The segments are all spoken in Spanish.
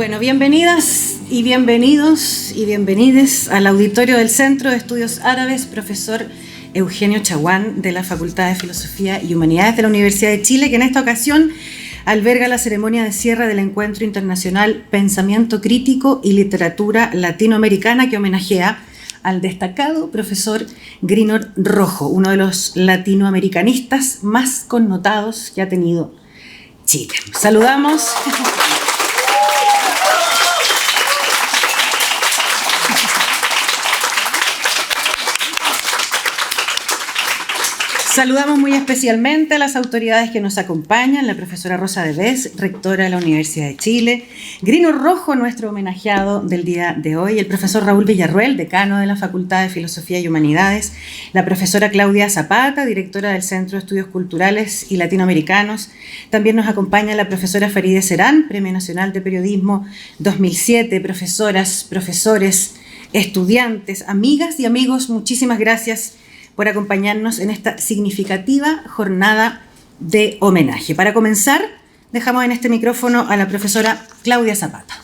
Bueno, bienvenidas y bienvenidos y bienvenides al auditorio del Centro de Estudios Árabes, profesor Eugenio Chaguán, de la Facultad de Filosofía y Humanidades de la Universidad de Chile, que en esta ocasión alberga la ceremonia de cierre del Encuentro Internacional Pensamiento Crítico y Literatura Latinoamericana, que homenajea al destacado profesor Grynor Rojo, uno de los latinoamericanistas más connotados que ha tenido Chile. Saludamos. Saludamos muy especialmente a las autoridades que nos acompañan, la profesora Rosa de Bes, rectora de la Universidad de Chile, Grynor Rojo, nuestro homenajeado del día de hoy, el profesor Raúl Villarroel, decano de la Facultad de Filosofía y Humanidades, la profesora Claudia Zapata, directora del Centro de Estudios Culturales y Latinoamericanos. También nos acompaña la profesora Farideh Serán, Premio Nacional de Periodismo 2007, profesoras, profesores, estudiantes, amigas y amigos, muchísimas gracias por acompañarnos en esta significativa jornada de homenaje. Para comenzar, dejamos en este micrófono a la profesora Claudia Zapata.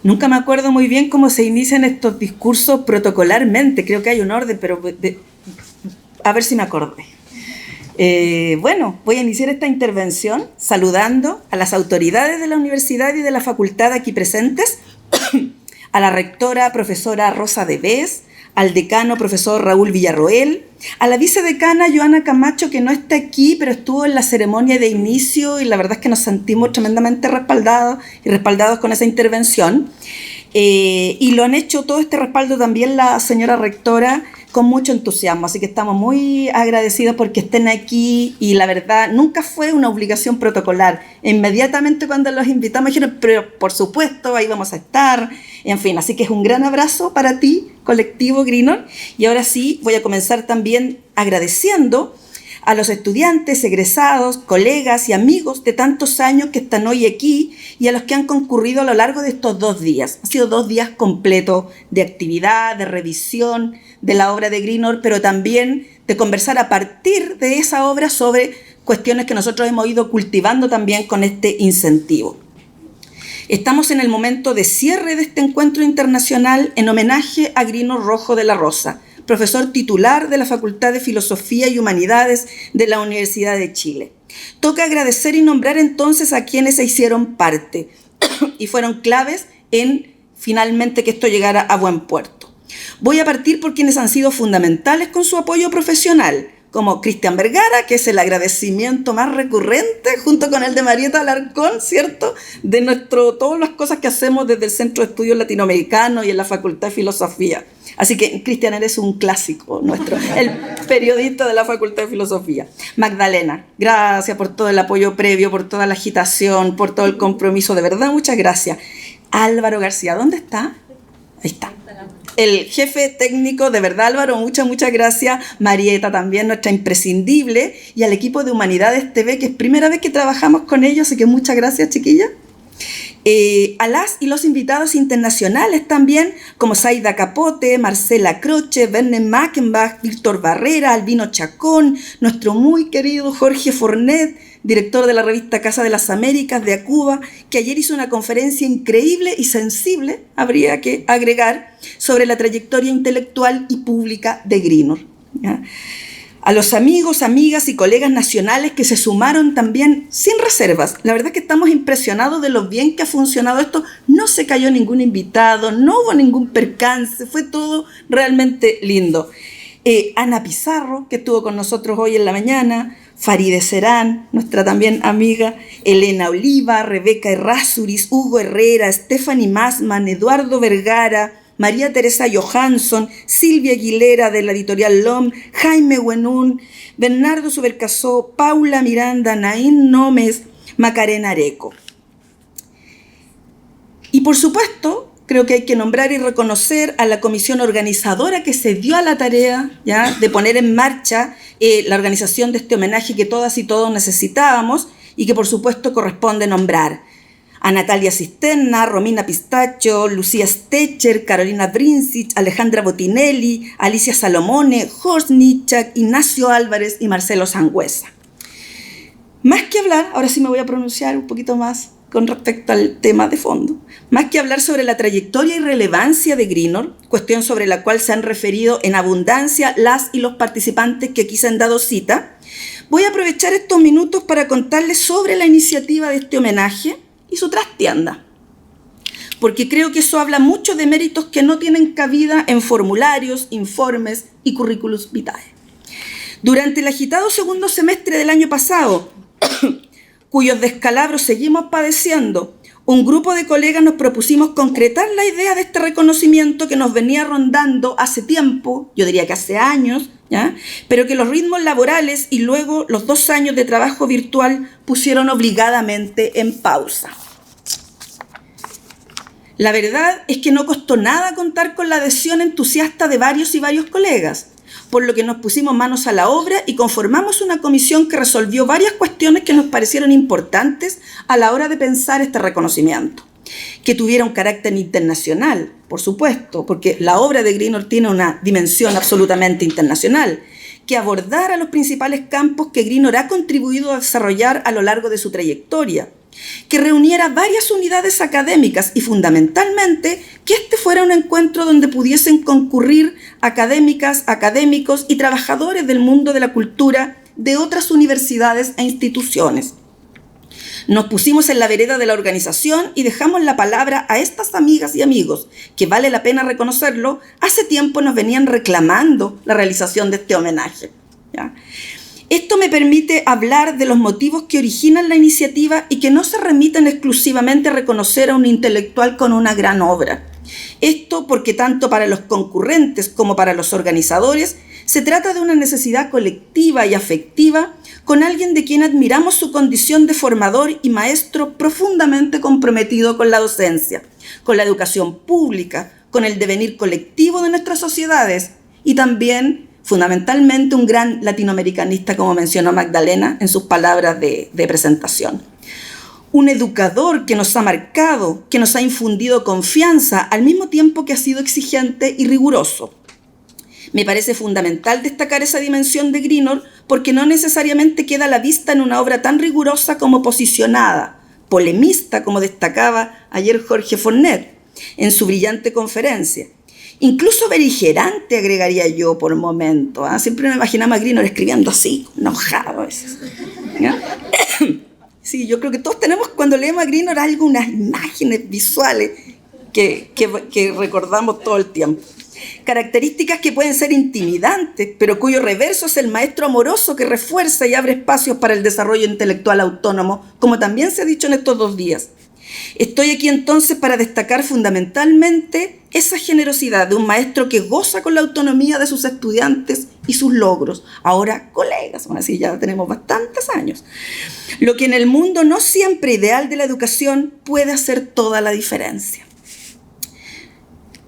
Nunca me acuerdo muy bien cómo se inician estos discursos protocolarmente. Creo que hay un orden, pero a ver si me acordé. Bueno, voy a iniciar esta intervención saludando a las autoridades de la universidad y de la facultad aquí presentes, a la rectora profesora Rosa de Bes, al decano profesor Raúl Villarroel, a la vicedecana Joana Camacho, que no está aquí, pero estuvo en la ceremonia de inicio y la verdad es que nos sentimos tremendamente respaldados con esa intervención. Y lo han hecho todo este respaldo también la señora rectora con mucho entusiasmo, así que estamos muy agradecidos porque estén aquí y la verdad nunca fue una obligación protocolar. Inmediatamente cuando los invitamos dijeron, pero por supuesto ahí vamos a estar, en fin, así que es un gran abrazo para ti, colectivo Grynor, y ahora sí voy a comenzar también agradeciendo a los estudiantes, egresados, colegas y amigos de tantos años que están hoy aquí y a los que han concurrido a lo largo de estos 2 días. Han sido 2 días completos de actividad, de revisión de la obra de Grynor, pero también de conversar a partir de esa obra sobre cuestiones que nosotros hemos ido cultivando también con este incentivo. Estamos en el momento de cierre de este encuentro internacional en homenaje a Grynor Rojo de la Rosa, profesor titular de la Facultad de Filosofía y Humanidades de la Universidad de Chile. Toca agradecer y nombrar entonces a quienes se hicieron parte y fueron claves en finalmente que esto llegara a buen puerto. Voy a partir por quienes han sido fundamentales con su apoyo profesional, como Cristian Vergara, que es el agradecimiento más recurrente, junto con el de Marieta Alarcón, ¿cierto?, de todas las cosas que hacemos desde el Centro de Estudios Latinoamericanos y en la Facultad de Filosofía. Así que, Cristian, eres un clásico nuestro, el periodista de la Facultad de Filosofía. Magdalena, gracias por todo el apoyo previo, por toda la agitación, por todo el compromiso, de verdad, muchas gracias. Álvaro García, ¿dónde está? Ahí está. El jefe técnico, de verdad, Álvaro, muchas gracias. Marieta también, nuestra imprescindible. Y al equipo de Humanidades TV, que es primera vez que trabajamos con ellos, así que muchas gracias, chiquillas. A las y los invitados internacionales también, como Zaida Capote, Marcela Croce, Verne Mackenbach, Víctor Barrera, Albino Chacón, nuestro muy querido Jorge Fornet, director de la revista Casa de las Américas de Acuba, que ayer hizo una conferencia increíble y sensible, habría que agregar, sobre la trayectoria intelectual y pública de Grynor. ¿Ya? A los amigos, amigas y colegas nacionales que se sumaron también sin reservas. La verdad es que estamos impresionados de lo bien que ha funcionado esto. No se cayó ningún invitado, no hubo ningún percance, fue todo realmente lindo. Ana Pizarro, que estuvo con nosotros hoy en la mañana, Farideh Serán, nuestra también amiga, Elena Oliva, Rebeca Errázuriz, Hugo Herrera, Stephanie Massman, Eduardo Vergara, María Teresa Johansson, Silvia Aguilera de la editorial LOM, Jaime Buenún, Bernardo Subercasó, Paula Miranda, Naín Nómez, Macarena Areco. Y por supuesto, creo que hay que nombrar y reconocer a la comisión organizadora que se dio a la tarea, ¿ya?, de poner en marcha la organización de este homenaje que todas y todos necesitábamos y que por supuesto corresponde nombrar a Natalia Cisterna, Romina Pistacho, Lucía Stecher, Carolina Brincic, Alejandra Botinelli, Alicia Salomone, Horst Nichak, Ignacio Álvarez y Marcelo Sangüesa. Más que hablar, ahora sí me voy a pronunciar un poquito más con respecto al tema de fondo, más que hablar sobre la trayectoria y relevancia de Greenor, cuestión sobre la cual se han referido en abundancia las y los participantes que aquí se han dado cita, voy a aprovechar estos minutos para contarles sobre la iniciativa de este homenaje y su trastienda, porque creo que eso habla mucho de méritos que no tienen cabida en formularios, informes y currículums vitae. Durante el agitado segundo semestre del año pasado, cuyos descalabros seguimos padeciendo, un grupo de colegas nos propusimos concretar la idea de este reconocimiento que nos venía rondando hace tiempo, yo diría que hace años, ¿ya? Pero que los ritmos laborales y luego los 2 años de trabajo virtual pusieron obligadamente en pausa. La verdad es que no costó nada contar con la adhesión entusiasta de varios colegas, por lo que nos pusimos manos a la obra y conformamos una comisión que resolvió varias cuestiones que nos parecieron importantes a la hora de pensar este reconocimiento. Que tuviera un carácter internacional, por supuesto, porque la obra de Greenor tiene una dimensión absolutamente internacional, que abordara los principales campos que Greenor ha contribuido a desarrollar a lo largo de su trayectoria, que reuniera varias unidades académicas y fundamentalmente que este fuera un encuentro donde pudiesen concurrir académicas, académicos y trabajadores del mundo de la cultura de otras universidades e instituciones. Nos pusimos en la vereda de la organización y dejamos la palabra a estas amigas y amigos, que vale la pena reconocerlo, hace tiempo nos venían reclamando la realización de este homenaje, ¿ya? Esto me permite hablar de los motivos que originan la iniciativa y que no se remiten exclusivamente a reconocer a un intelectual con una gran obra. Esto porque tanto para los concurrentes como para los organizadores se trata de una necesidad colectiva y afectiva con alguien de quien admiramos su condición de formador y maestro profundamente comprometido con la docencia, con la educación pública, con el devenir colectivo de nuestras sociedades y también fundamentalmente un gran latinoamericanista, como mencionó Magdalena en sus palabras de presentación. Un educador que nos ha marcado, que nos ha infundido confianza, al mismo tiempo que ha sido exigente y riguroso. Me parece fundamental destacar esa dimensión de Greenor porque no necesariamente queda a la vista en una obra tan rigurosa como posicionada, polemista, como destacaba ayer Jorge Fornet en su brillante conferencia. Incluso beligerante, agregaría yo por momento. Siempre me imaginaba a Greenor escribiendo así, enojado a veces. ¿Ya? Sí, yo creo que todos tenemos cuando leemos a Greenor algunas imágenes visuales que recordamos todo el tiempo. Características que pueden ser intimidantes, pero cuyo reverso es el maestro amoroso que refuerza y abre espacios para el desarrollo intelectual autónomo, como también se ha dicho en estos 2 días. Estoy aquí entonces para destacar fundamentalmente esa generosidad de un maestro que goza con la autonomía de sus estudiantes y sus logros, ahora colegas, así ya tenemos bastantes años. Lo que en el mundo no siempre ideal de la educación puede hacer toda la diferencia.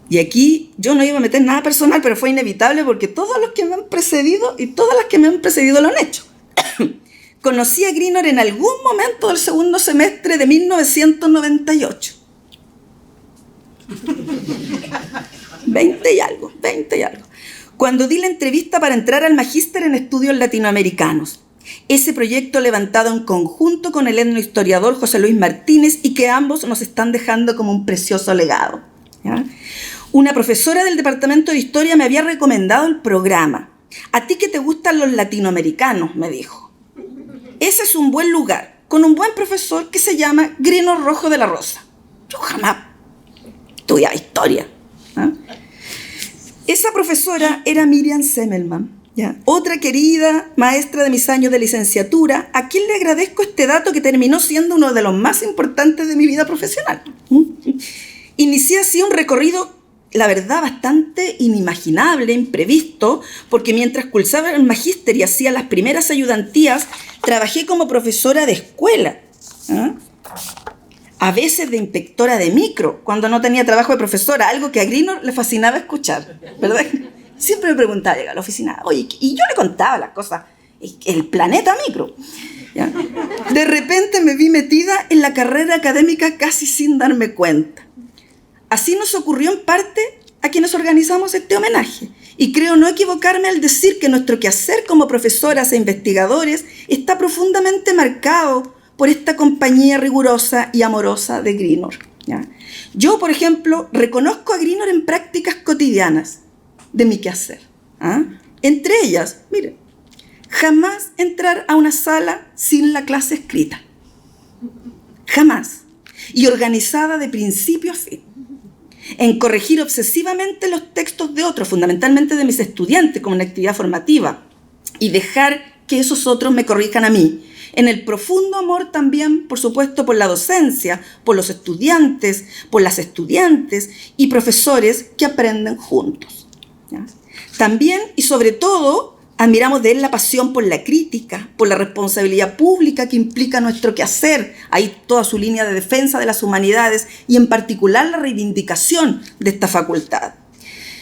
Y aquí yo no iba a meter nada personal, pero fue inevitable porque todos los que me han precedido y todas las que me han precedido lo han hecho. Conocí a Greenor en algún momento del segundo semestre de 1998. 20 y algo. Cuando di la entrevista para entrar al magíster en estudios latinoamericanos. Ese proyecto levantado en conjunto con el etnohistoriador José Luis Martínez y que ambos nos están dejando como un precioso legado, ¿ya? Una profesora del departamento de historia me había recomendado el programa. A ti que te gustan los latinoamericanos, me dijo. Ese es un buen lugar, con un buen profesor que se llama Greenor Rojo de la Rosa. Yo jamás estudiaba historia, ¿eh? Esa profesora era Miriam Semmelman, ¿ya? Otra querida maestra de mis años de licenciatura, a quien le agradezco este dato que terminó siendo uno de los más importantes de mi vida profesional. Inicié así un recorrido, la verdad, bastante inimaginable, imprevisto, porque mientras cursaba el magíster y hacía las primeras ayudantías, trabajé como profesora de escuela, ¿eh? A veces de inspectora de micro, cuando no tenía trabajo de profesora, algo que a Greenor le fascinaba escuchar, ¿verdad? Siempre me preguntaba, llegaba a la oficina, oye, y yo le contaba las cosas, el planeta micro. ¿ya? De repente me vi metida en la carrera académica casi sin darme cuenta. Así nos ocurrió en parte a quienes organizamos este homenaje. Y creo no equivocarme al decir que nuestro quehacer como profesoras e investigadores está profundamente marcado por esta compañía rigurosa y amorosa de Greenor, ¿ya? Yo, por ejemplo, reconozco a Greenor en prácticas cotidianas de mi quehacer, ¿ah? Entre ellas, miren, jamás entrar a una sala sin la clase escrita. Jamás. Y organizada de principio a fin. En corregir obsesivamente los textos de otros, fundamentalmente de mis estudiantes, como una actividad formativa, y dejar que esos otros me corrijan a mí. En el profundo amor también, por supuesto, por la docencia, por los estudiantes, por las estudiantes y profesores que aprenden juntos, ¿ya? También y sobre todo, admiramos de él la pasión por la crítica, por la responsabilidad pública que implica nuestro quehacer, ahí toda su línea de defensa de las humanidades y en particular la reivindicación de esta facultad.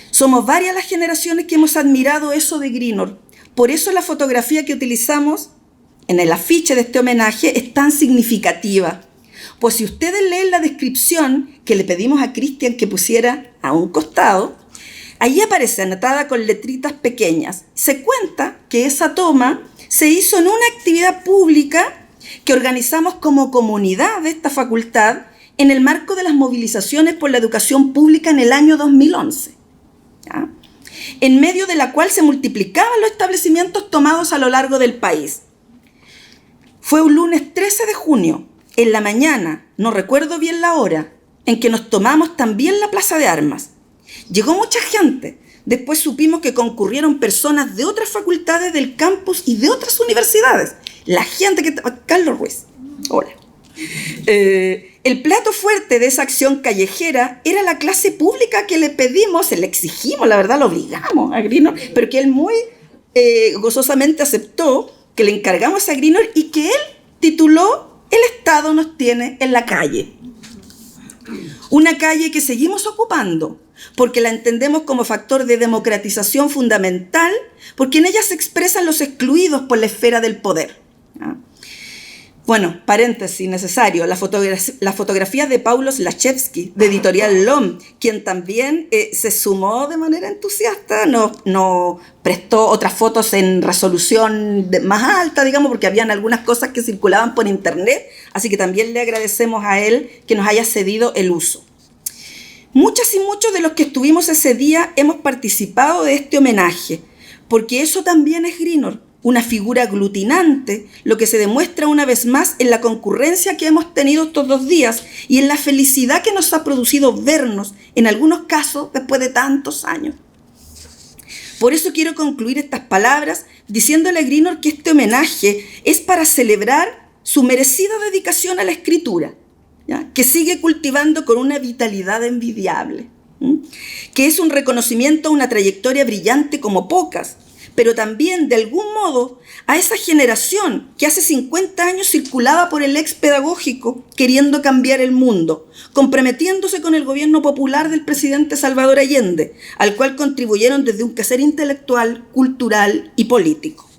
Somos varias las generaciones que hemos admirado eso de Greenor. Por eso la fotografía que utilizamos en el afiche de este homenaje es tan significativa. Pues si ustedes leen la descripción que le pedimos a Cristian que pusiera a un costado, allí aparece anotada con letritas pequeñas. Se cuenta que esa toma se hizo en una actividad pública que organizamos como comunidad de esta facultad en el marco de las movilizaciones por la educación pública en el año 2011. ¿Ya? En medio de la cual se multiplicaban los establecimientos tomados a lo largo del país. Fue un lunes 13 de junio, en la mañana, no recuerdo bien la hora, en que nos tomamos también la Plaza de Armas. Llegó mucha gente. Después supimos que concurrieron personas de otras facultades del campus y de otras universidades. La gente que... Carlos Ruiz, hola. El plato fuerte de esa acción callejera era la clase pública que le pedimos, le exigimos, la verdad lo obligamos a Greenor, pero que él muy gozosamente aceptó, que le encargamos a Greenor y que él tituló El Estado nos tiene en la calle. Una calle que seguimos ocupando, porque la entendemos como factor de democratización fundamental, porque en ella se expresan los excluidos por la esfera del poder. ¿Ah? Bueno, paréntesis necesario, la fotografía de Paulo Slachewski, de Editorial LOM, quien también se sumó de manera entusiasta, nos prestó otras fotos en resolución más alta, digamos, porque habían algunas cosas que circulaban por internet, así que también le agradecemos a él que nos haya cedido el uso. Muchas y muchos de los que estuvimos ese día hemos participado de este homenaje, porque eso también es Greenor, una figura aglutinante, lo que se demuestra una vez más en la concurrencia que hemos tenido estos 2 días y en la felicidad que nos ha producido vernos, en algunos casos, después de tantos años. Por eso quiero concluir estas palabras diciéndole a Greenor que este homenaje es para celebrar su merecida dedicación a la escritura, ¿ya? Que sigue cultivando con una vitalidad envidiable, que es un reconocimiento a una trayectoria brillante como pocas, pero también, de algún modo, a esa generación que hace 50 años circulaba por el ex pedagógico queriendo cambiar el mundo, comprometiéndose con el gobierno popular del presidente Salvador Allende, al cual contribuyeron desde un quehacer intelectual, cultural y político,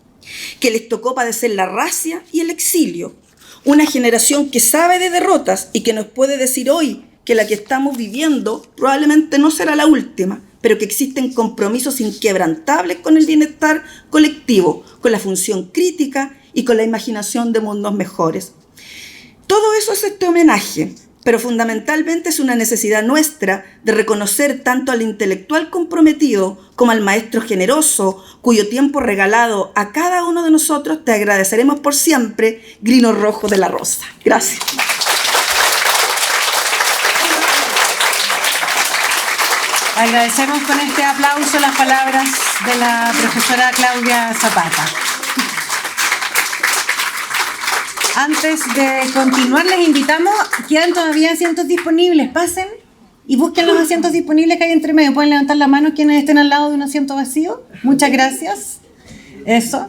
que les tocó padecer la racia y el exilio, una generación que sabe de derrotas y que nos puede decir hoy que la que estamos viviendo probablemente no será la última, pero que existen compromisos inquebrantables con el bienestar colectivo, con la función crítica y con la imaginación de mundos mejores. Todo eso es este homenaje, pero fundamentalmente es una necesidad nuestra de reconocer tanto al intelectual comprometido como al maestro generoso, cuyo tiempo regalado a cada uno de nosotros te agradeceremos por siempre, Greenor Rojo de la Rosa. Gracias. Agradecemos con este aplauso las palabras de la profesora Claudia Zapata. Antes de continuar, les invitamos, quedan todavía asientos disponibles, pasen y busquen los asientos disponibles que hay entre medio. Pueden levantar la mano quienes estén al lado de un asiento vacío. Muchas gracias. Eso.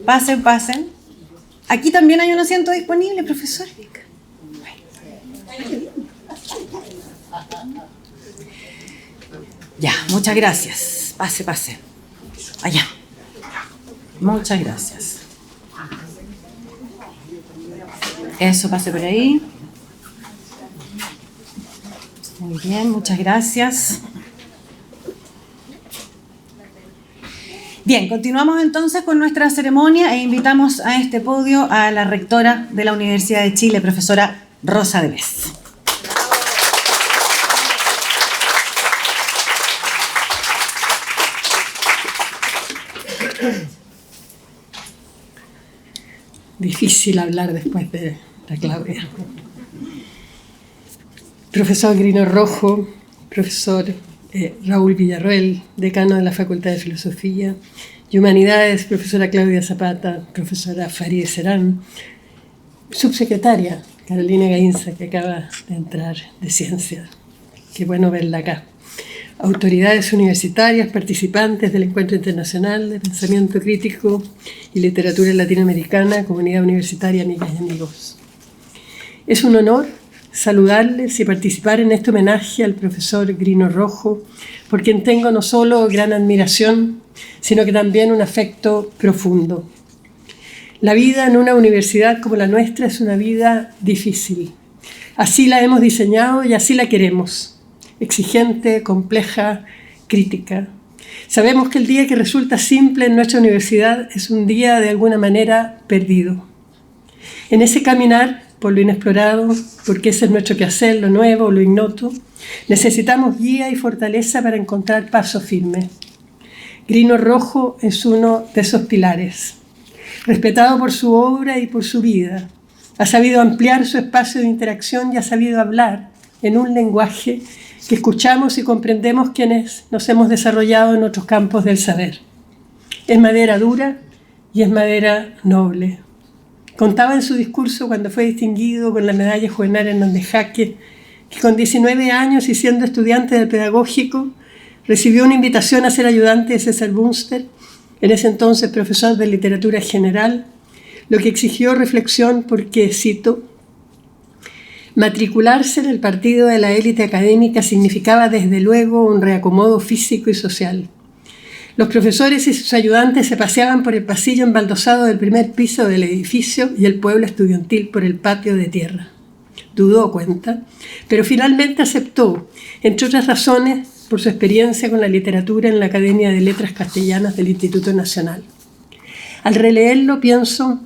Pasen, pasen. Aquí también hay un asiento disponible, profesor. Ya, muchas gracias. Pase, pase. Allá. Muchas gracias. Eso, pase por ahí. Muy bien, muchas gracias. Bien, continuamos entonces con nuestra ceremonia e invitamos a este podio a la rectora de la Universidad de Chile, profesora Rosa de Vez. Difícil hablar después de la Claudia. Profesor Grino Rojo, profesor Raúl Villarroel, decano de la Facultad de Filosofía y Humanidades, profesora Claudia Zapata, profesora Farideh Serán, subsecretaria Carolina Gainza, que acaba de entrar de Ciencias. Qué bueno verla acá. Autoridades universitarias, participantes del Encuentro Internacional de Pensamiento Crítico y Literatura Latinoamericana, comunidad universitaria, amigas y amigos. Es un honor saludarles y participar en este homenaje al profesor Grino Rojo, por quien tengo no solo gran admiración, sino que también un afecto profundo. La vida en una universidad como la nuestra es una vida difícil. Así la hemos diseñado y así la queremos. Exigente, compleja, crítica. Sabemos que el día que resulta simple en nuestra universidad es un día de alguna manera perdido. En ese caminar por lo inexplorado, porque ese es nuestro quehacer, lo nuevo, lo ignoto, necesitamos guía y fortaleza para encontrar paso firme. Grino Rojo es uno de esos pilares. Respetado por su obra y por su vida, ha sabido ampliar su espacio de interacción y ha sabido hablar en un lenguaje que escuchamos y comprendemos quienes nos hemos desarrollado en otros campos del saber. Es madera dura y es madera noble. Contaba en su discurso cuando fue distinguido con la medalla Juvenal Hernández Jaque que con 19 años y siendo estudiante del pedagógico recibió una invitación a ser ayudante de César Bunster, en ese entonces profesor de literatura general, lo que exigió reflexión porque, cito, matricularse en el partido de la élite académica significaba desde luego un reacomodo físico y social. Los profesores y sus ayudantes se paseaban por el pasillo embaldosado del primer piso del edificio y el pueblo estudiantil por el patio de tierra. Dudó, cuenta, pero finalmente aceptó, entre otras razones, por su experiencia con la literatura en la Academia de Letras Castellanas del Instituto Nacional. Al releerlo pienso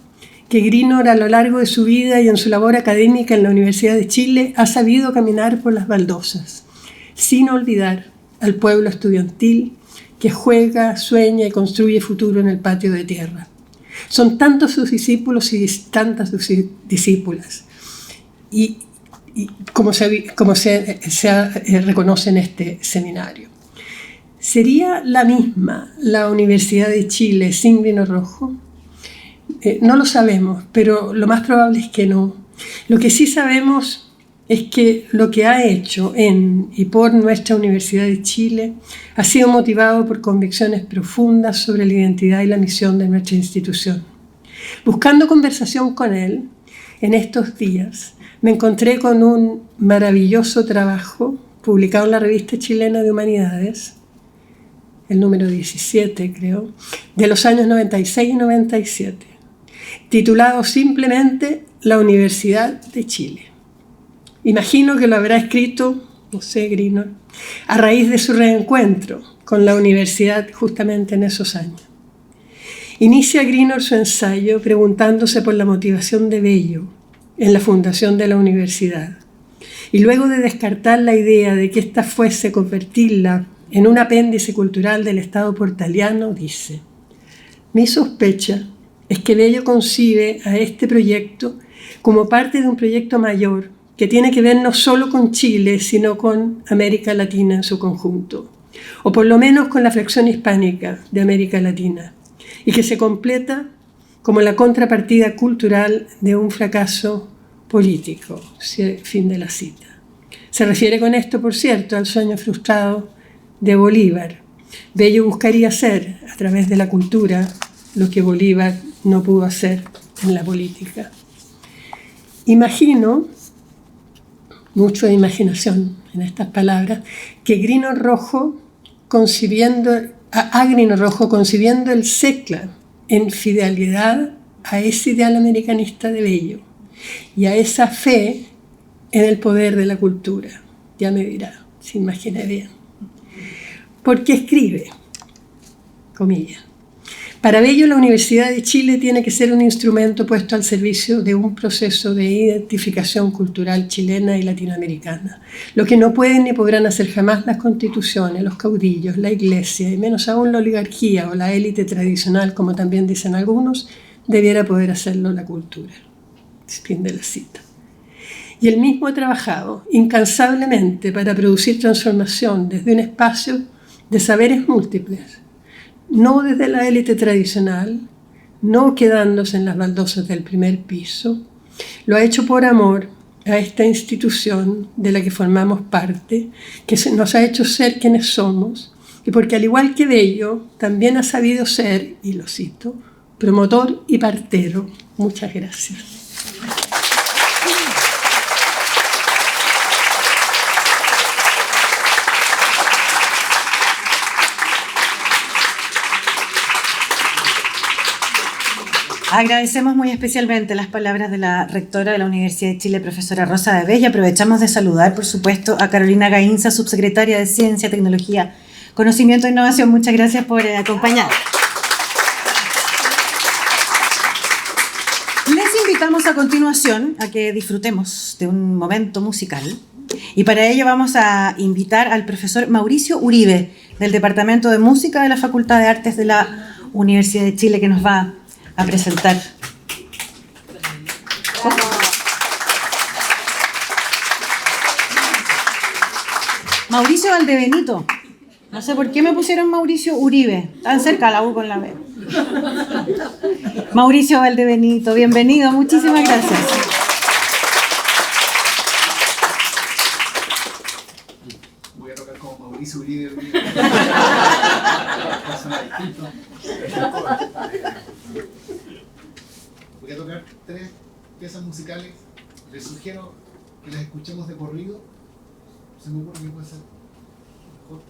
que Grino a lo largo de su vida y en su labor académica en la Universidad de Chile ha sabido caminar por las baldosas, sin olvidar al pueblo estudiantil que juega, sueña y construye futuro en el patio de tierra. Son tantos sus discípulos y tantas sus discípulas, y como se reconoce en este seminario. ¿Sería la misma la Universidad de Chile sin Grino Rojo? No lo sabemos, pero lo más probable es que no. Lo que sí sabemos es que lo que ha hecho en y por nuestra Universidad de Chile ha sido motivado por convicciones profundas sobre la identidad y la misión de nuestra institución. Buscando conversación con él en estos días, me encontré con un maravilloso trabajo publicado en la Revista Chilena de Humanidades, el número 17 creo, de los años 96 y 97, titulado simplemente La Universidad de Chile. Imagino que lo habrá escrito, no sé, Grino, a raíz de su reencuentro con la universidad justamente en esos años. Inicia Grino su ensayo preguntándose por la motivación de Bello en la fundación de la universidad. Y luego de descartar la idea de que ésta fuese convertirla en un apéndice cultural del Estado portaliano, dice: mi sospecha es que Bello concibe a este proyecto como parte de un proyecto mayor que tiene que ver no solo con Chile, sino con América Latina en su conjunto, o por lo menos con la fracción hispánica de América Latina, y que se completa como la contrapartida cultural de un fracaso político. Fin de la cita. Se refiere con esto, por cierto, al sueño frustrado de Bolívar. Bello buscaría hacer, a través de la cultura, lo que Bolívar no pudo hacer en la política. Imagino, mucho de imaginación en estas palabras, que Grino Rojo, concibiendo el SECLA en fidelidad a ese ideal americanista de Bello, y a esa fe en el poder de la cultura. Ya me dirá, se imagina bien. Porque escribe, comillas. Para ello, la Universidad de Chile tiene que ser un instrumento puesto al servicio de un proceso de identificación cultural chilena y latinoamericana. Lo que no pueden ni podrán hacer jamás las constituciones, los caudillos, la iglesia, y menos aún la oligarquía o la élite tradicional, como también dicen algunos, debiera poder hacerlo la cultura. Fin de la cita. Y él mismo ha trabajado incansablemente para producir transformación desde un espacio de saberes múltiples, no desde la élite tradicional, no quedándose en las baldosas del primer piso. Lo ha hecho por amor a esta institución de la que formamos parte, que nos ha hecho ser quienes somos, y porque al igual que Bello, también ha sabido ser, y lo cito, promotor y partero. Muchas gracias. Agradecemos muy especialmente las palabras de la rectora de la Universidad de Chile, profesora Rosa de Vez, y aprovechamos de saludar, por supuesto, a Carolina Gainza, subsecretaria de Ciencia, Tecnología, Conocimiento e Innovación. Muchas gracias por acompañarnos. Les invitamos a continuación a que disfrutemos de un momento musical, y para ello vamos a invitar al profesor Mauricio Uribe, del Departamento de Música de la Facultad de Artes de la Universidad de Chile, que nos va a presentar. Mauricio Valdebenito. No sé por qué me pusieron Mauricio Uribe. Tan cerca la U con la B. Mauricio Valdebenito, bienvenido. Muchísimas gracias. Voy a tocar como Mauricio Uribe. Voy a tocar 3 piezas musicales. Les sugiero que las escuchemos de corrido. Se me ocurre que puede ser mejor.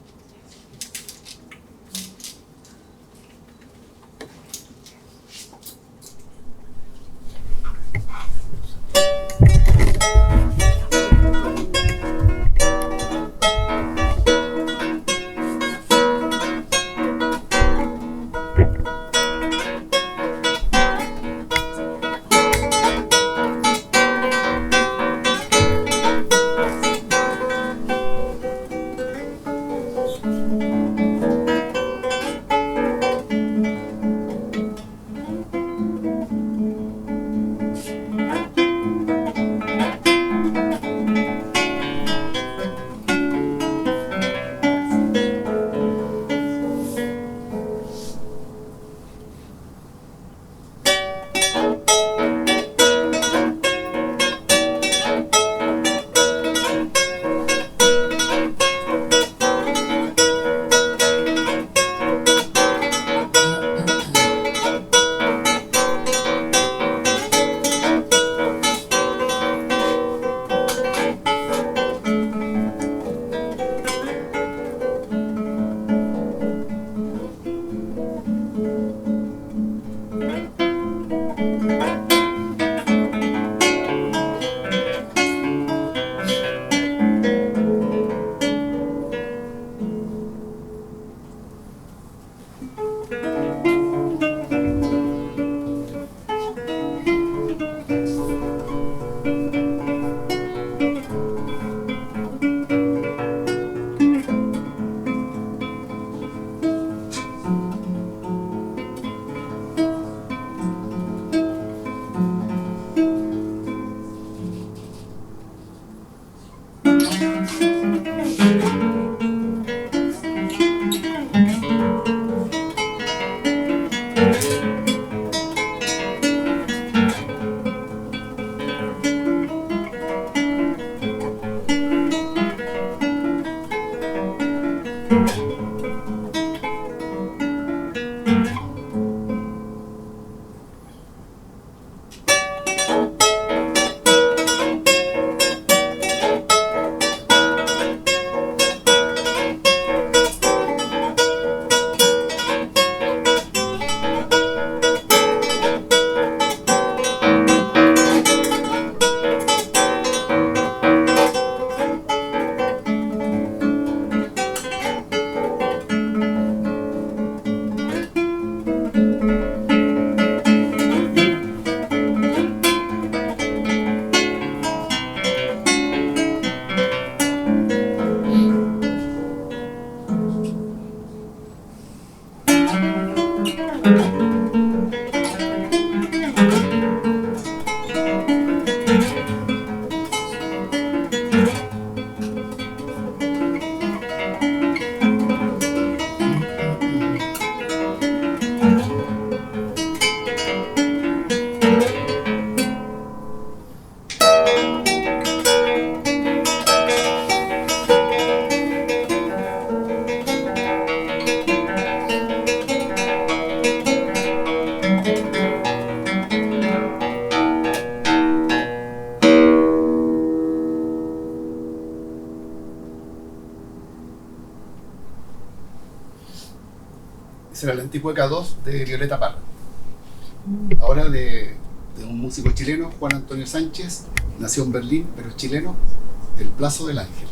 Ese era el Anticueca 2 de Violeta Parra. Ahora de un músico chileno, Juan Antonio Sánchez, nació en Berlín, pero es chileno, El Plazo del Ángel.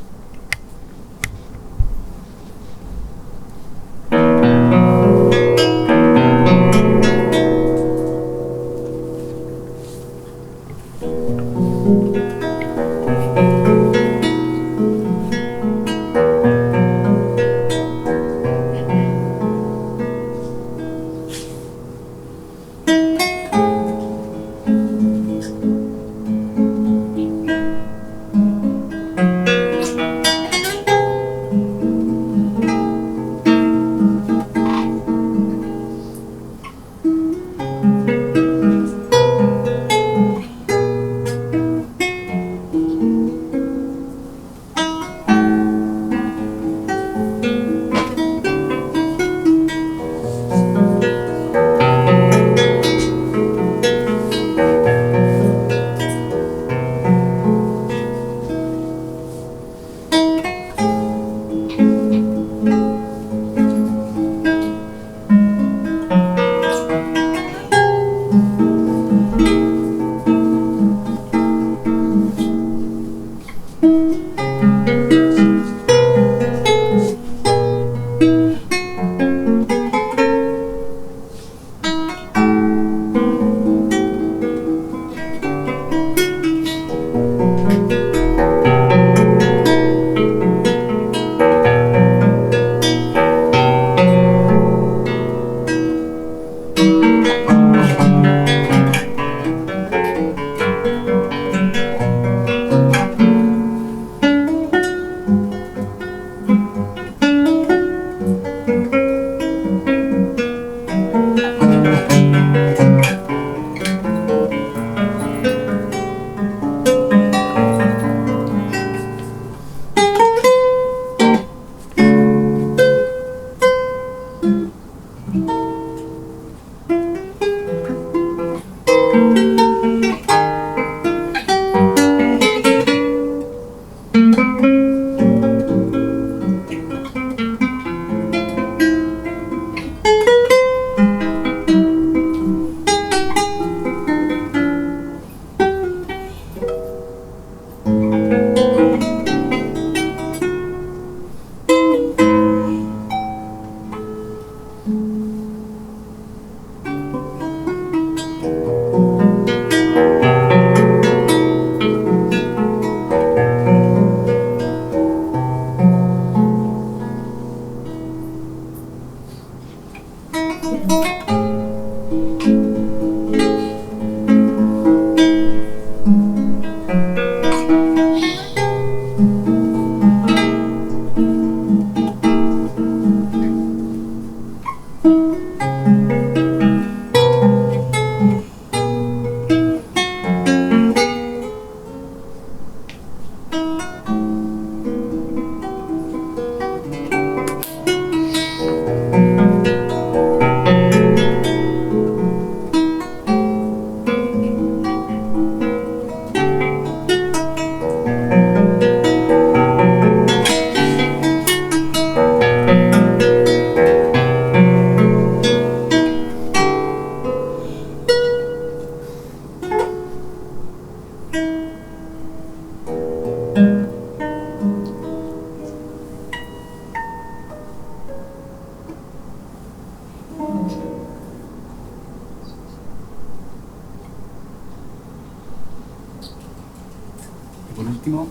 Por último,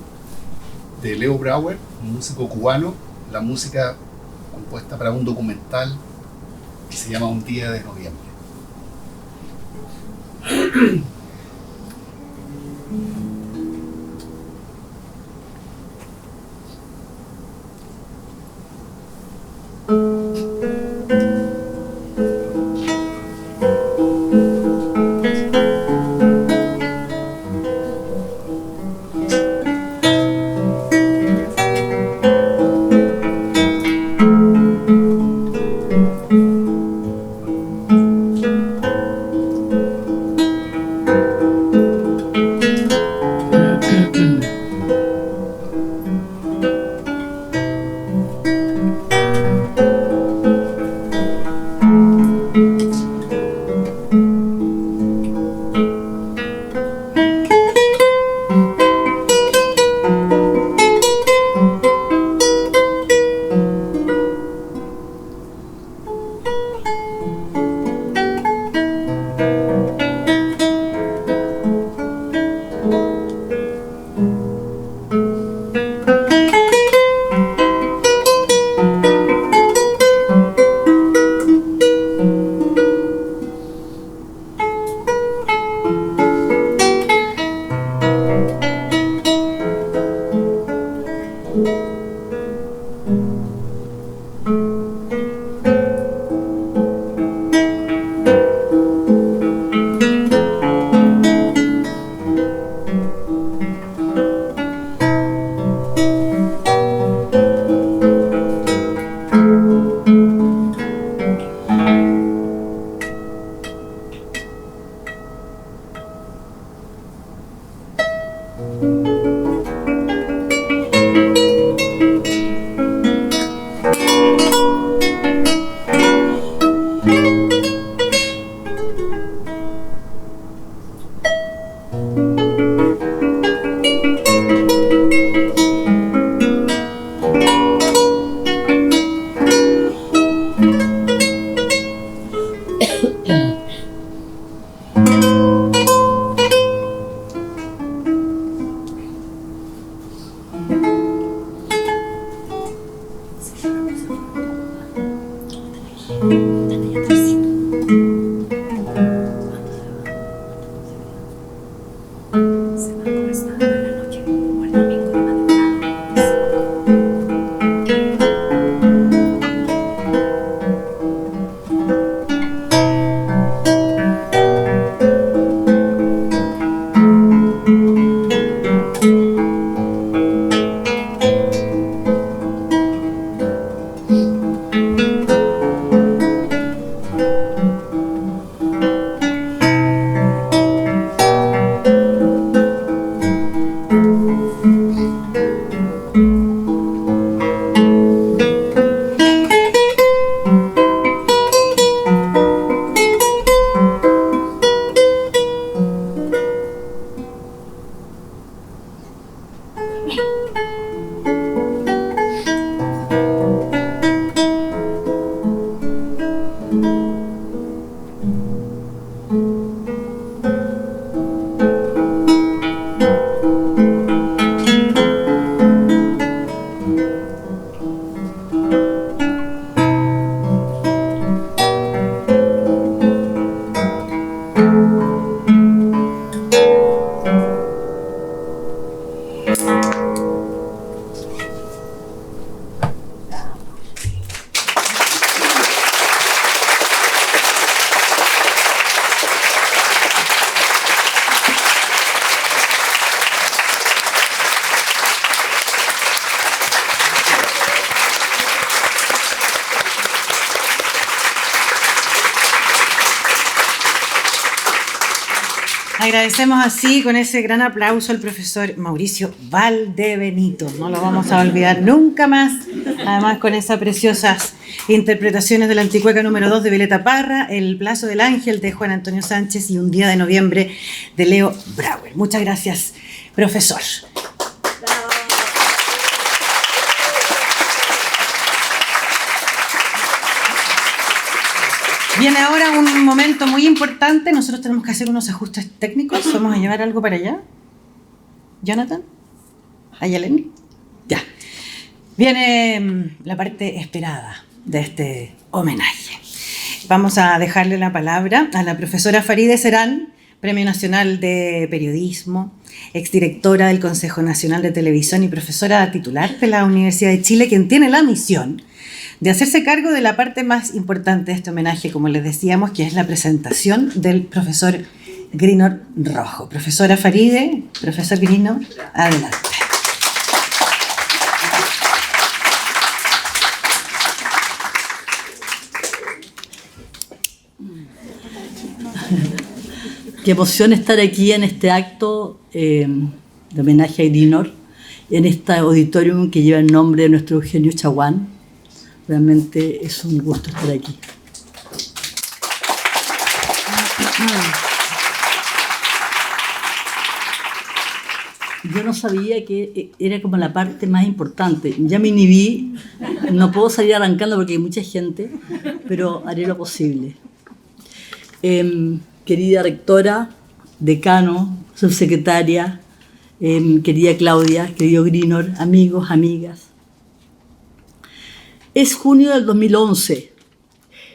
de Leo Brauer, un músico cubano, la música compuesta para un documental que se llama Un día de noviembre. Agradecemos así con ese gran aplauso al profesor Mauricio Valdebenito. No lo vamos a olvidar nunca más. Además, con esas preciosas interpretaciones de la Anticueca número 2 de Violeta Parra, El Plazo del Ángel de Juan Antonio Sánchez y Un Día de Noviembre de Leo Brauer. Muchas gracias, profesor. Viene ahora un momento muy importante. Nosotros tenemos que hacer unos ajustes técnicos. ¿Vamos a llevar algo para allá? ¿Jonathan? ¿Ayaleni? Ya. Viene la parte esperada de este homenaje. Vamos a dejarle la palabra a la profesora Farideh Serán, Premio Nacional de Periodismo, exdirectora del Consejo Nacional de Televisión y profesora titular de la Universidad de Chile, quien tiene la misión de hacerse cargo de la parte más importante de este homenaje, como les decíamos, que es la presentación del profesor Grino Rojo. Profesora Farideh, profesor Grino, adelante. Qué emoción estar aquí en este acto de homenaje a Grino, en este auditorium que lleva el nombre de nuestro Eugenio Chaguán. Realmente es un gusto estar aquí. Yo no sabía que era como la parte más importante. Ya me inhibí, no puedo salir arrancando porque hay mucha gente, pero haré lo posible. Querida rectora, decano, subsecretaria, querida Claudia, querido Grino, amigos, amigas. Es junio del 2011